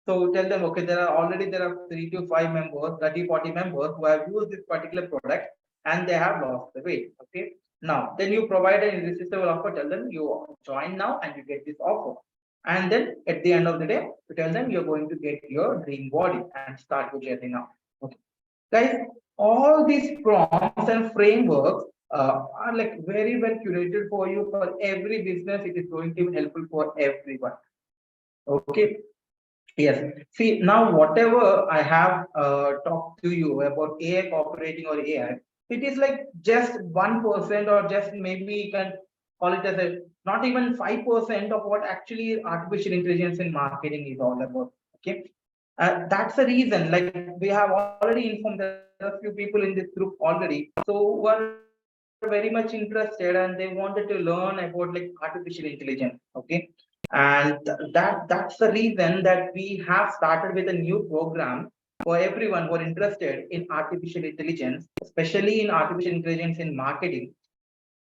So tell them, okay, there are 3 to 5 members, 30, 40 members who have used this particular product and they have lost the weight. Okay. Now, then you provide an irresistible offer, tell them you join now and you get this offer. And then at the end of the day, you tell them you're going to get your dream body and start your journey now. Okay. Guys, all these prompts and frameworks are like very well curated for you for every business. It is going to be helpful for everyone. Okay. Yes. See, now whatever I have talked to you about AI operating or AI, it is like just 1% or just maybe you can call it as a not even 5% of what actually artificial intelligence in marketing is all about. Okay. That's the reason, like we have already informed there are a few people in this group already. So who are very much interested and they wanted to learn about like artificial intelligence. Okay. And that's the reason that we have started with a new program for everyone who are interested in artificial intelligence, especially in artificial intelligence in marketing.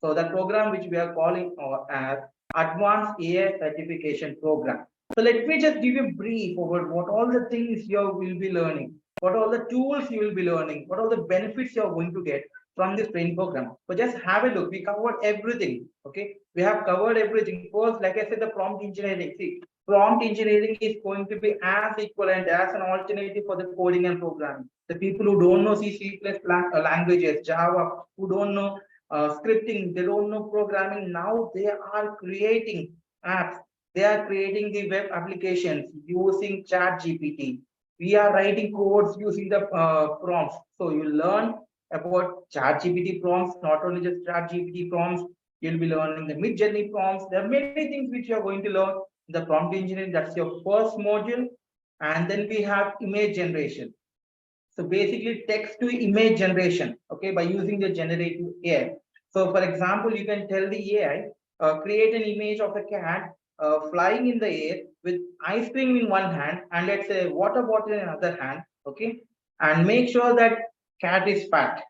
So the program which we are calling as Advanced AI Certification Program. So let me just give you a brief over what all the things you will be learning, what all the tools you will be learning, what all the benefits you are going to get from this training program. So just have a look. We covered everything. Okay, we have covered everything. First, like I said, the prompt engineering. See, prompt engineering is going to be as equivalent as an alternative for the coding and programming. The people who don't know C++ languages, Java, who don't know scripting, they don't know programming. Now they are creating apps. They are creating the web applications using Chat GPT. We are writing codes using the prompts. So you learn about Chat GPT prompts, not only just Chat GPT prompts. You'll be learning the mid-journey prompts. There are many things which you are going to learn. The prompt engineering, that's your first module. And then we have image generation. So basically text to image generation, okay, by using the generative AI. So for example, you can tell the AI, create an image of a cat flying in the air with ice cream in one hand and let's say water bottle in another hand, okay, and make sure that cat is fat.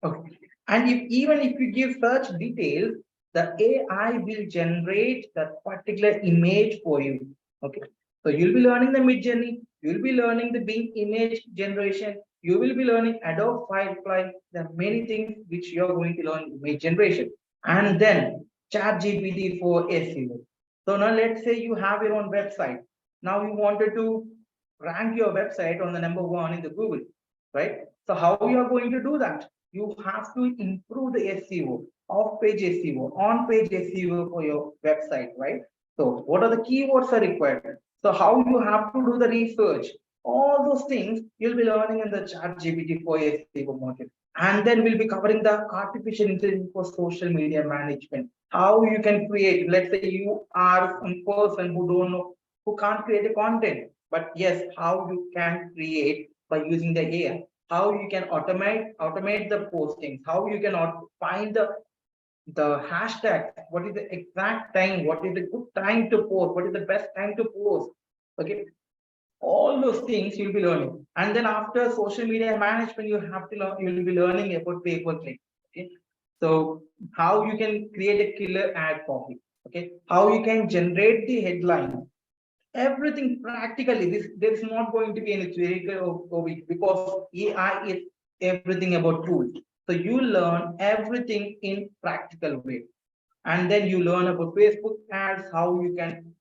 Okay. And even if you give such details, the AI will generate that particular image for you. Okay. So you'll be learning the mid journey, you'll be learning the Bing image generation, You will be learning Adobe Firefly. There are many things which you are going to learn image generation. And then ChatGPT for SEO. So now let's say you have your own website. Now you wanted to rank your website on the number one in the Google, right? So how you are going to do that? You have to improve the SEO, off-page SEO, on-page SEO for your website, right? So what are the keywords are required? So how you have to do the research? All those things you'll be learning in the ChatGPT for SEO module. And then we'll be covering the artificial intelligence for social media management. How you can create, let's say you are a person who don't know, who can't create a content, but yes, how you can create by using the AI, how you can automate the postings, how you can find the hashtag, what is the exact time, what is the good time to post, what is the best time to post. Okay, all those things you'll be learning. And then after social media management, you have to learn, you'll be learning about pay per click. Okay, so how you can create a killer ad copy. Okay, how you can generate the headline, everything practically. This there is not going to be any theoretical of it, because AI is everything about tools. So you learn everything in practical way. And then you learn about Facebook ads, how you can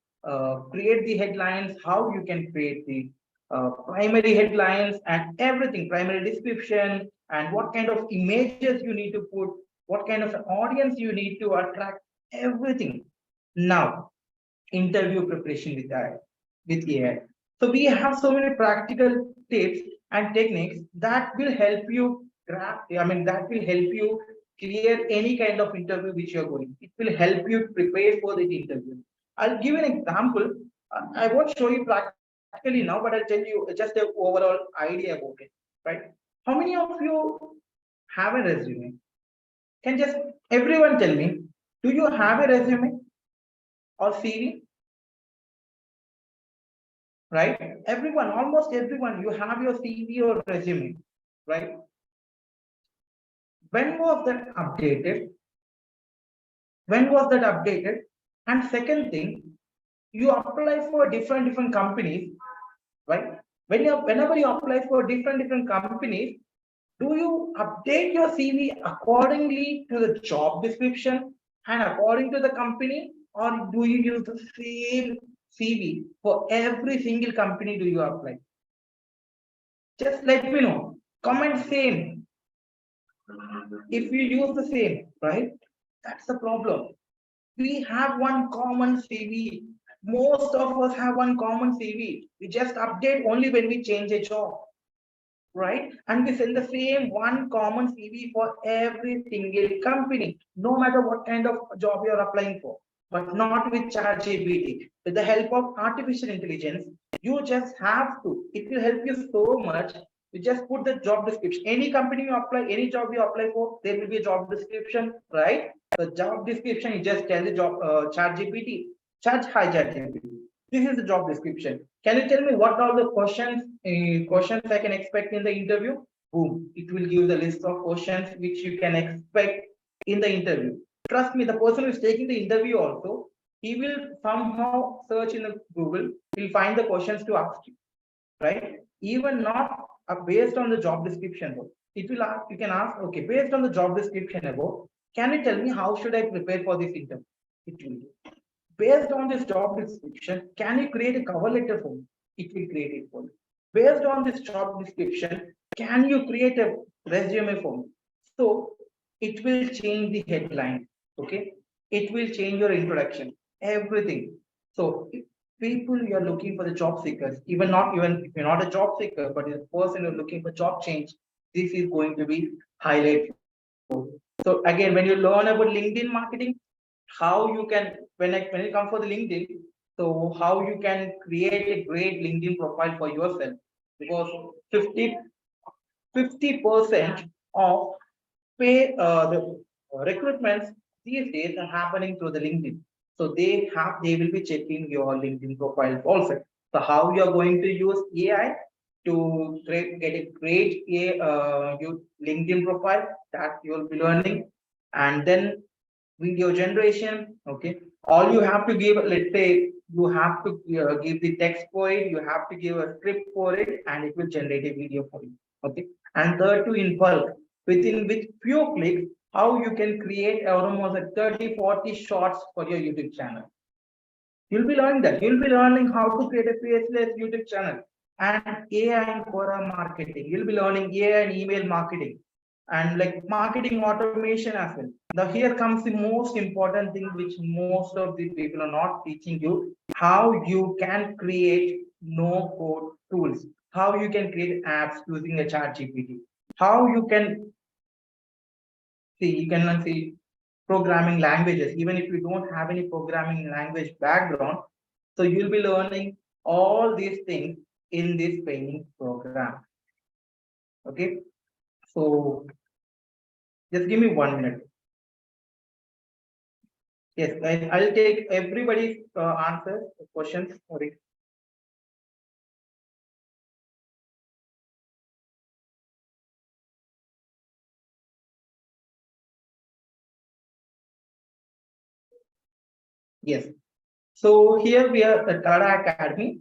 create the headlines, how you can create the primary headlines and everything, primary description, and what kind of images you need to put, what kind of audience you need to attract, everything. Now, interview preparation with AI. So we have so many practical tips and techniques that will help you that will help you clear any kind of interview which you're going. It will help you prepare for the interview. I'll give an example. I won't show you practically now, but I'll tell you just an overall idea about it. Right? How many of you have a resume? Can just everyone tell me, do you have a resume or CV? Right? Everyone, almost everyone, you have your CV or resume, right? When was that updated? When was that updated? And second thing, you apply for different companies, right? Whenever you apply for different companies, do you update your CV accordingly to the job description and according to the company, or do you use the same CV for every single company do you apply? Just let me know. Comment same. If you use the same, right? That's the problem. We have one common CV. Most of us have one common CV. We just update only when we change a job, right? And we send the same one common CV for every single company, no matter what kind of job you're applying for. But not with ChatGPT. With the help of artificial intelligence, you just have to. It will help you so much. You just put the job description. Any company you apply, any job you apply for, there will be a job description, right? The job description, you just tell the job ChatGPT, hi ChatGPT. This is the job description. Can you tell me what are the questions I can expect in the interview? Boom! It will give the list of questions which you can expect in the interview. Trust me, the person who is taking the interview also, he will somehow search in the Google. He'll find the questions to ask you, right? Even not based on the job description, though. It will ask. You can ask, okay, based on the job description above, can you tell me how should I prepare for this interview? It will do. Based on this job description, can you create a cover letter for me? It will create it for you. Based on this job description, can you create a resume for me? So it will change the headline. Okay. It will change your introduction, everything. So if people you are looking for the job seekers, even if you're not a job seeker, but a person you're looking for job change, this is going to be highlight. So again, when you learn about LinkedIn marketing, how you can when it comes for the LinkedIn, so how you can create a great LinkedIn profile for yourself, because 50% of the recruitments these days are happening through the LinkedIn. So they will be checking your LinkedIn profile also. So how you are going to use AI to get a great LinkedIn profile, that you will be learning. And then video generation. Okay, all you have to give, let's say you have to give the text for it, you have to give a script for it, and it will generate a video for you. Okay. And third to in bulk, within with few clicks, how you can create almost like 30, 40 shorts for your YouTube channel. You'll be learning that. You'll be learning how to create a faceless YouTube channel and AI and Quora marketing. You'll be learning AI and email marketing and like marketing automation as well. Now here comes the most important thing which most of the people are not teaching you, how you can create no code tools, how you can create apps using a chat GPT, how you can see programming languages, even if you don't have any programming language background. So you'll be learning all these things in this training program. Okay. So just give me 1 minute. Yes, I'll take everybody's answers, questions. Sorry. Yes. So here we are at Kallada Academy.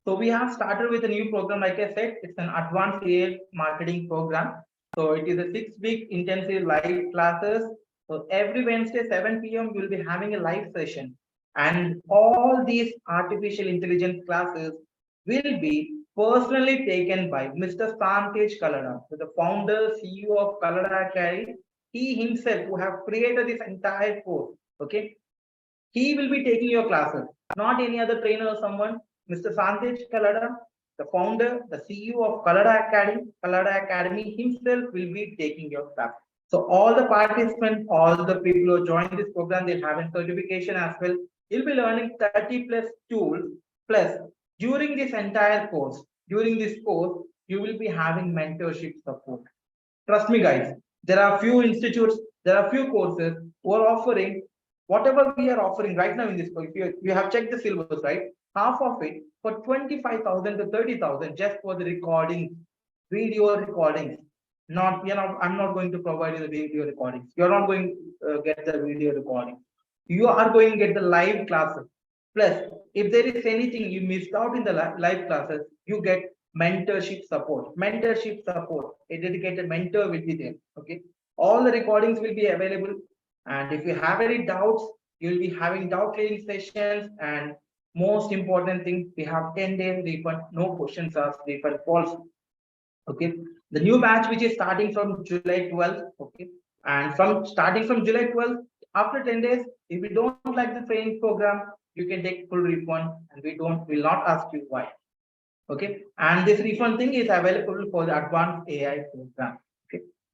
So we have started with a new program. Like I said, it's an advanced AI marketing program. So it is a 6-week intensive live classes. So every Wednesday, 7 p.m., we'll be having a live session. And all these artificial intelligence classes will be personally taken by Mr. Sankej Kallada, the founder, CEO of Kallada Academy. He himself who have created this entire course. Okay. He will be taking your classes, not any other trainer or someone. Mr. Sandesh Kallada, the founder, the CEO of Kallada Academy himself will be taking your class. So all the participants, all the people who join this program, they'll have a certification as well. You'll be learning 30 plus tools. Plus, during this course, you will be having mentorship support. Trust me, guys, there are few institutes, there are few courses who are offering whatever we are offering right now in this course. You have checked the syllabus, right? Half of it for 25,000 to 30,000 just for the recording, video recordings. Not, I'm not going to provide you the video recordings. You're not going to get the video recording. You are going to get the live classes. Plus, if there is anything you missed out in the live classes, you get mentorship support. Mentorship support. A dedicated mentor will be there. Okay. All the recordings will be available. And if you have any doubts, you'll be having doubt clearing sessions. And most important thing, we have 10 days refund, no questions asked, refund false. Okay. The new batch which is starting from July 12th. Okay. And from starting from July 12th, after 10 days, if you don't like the training program, you can take full refund and will not ask you why. Okay. And this refund thing is available for the advanced AI program.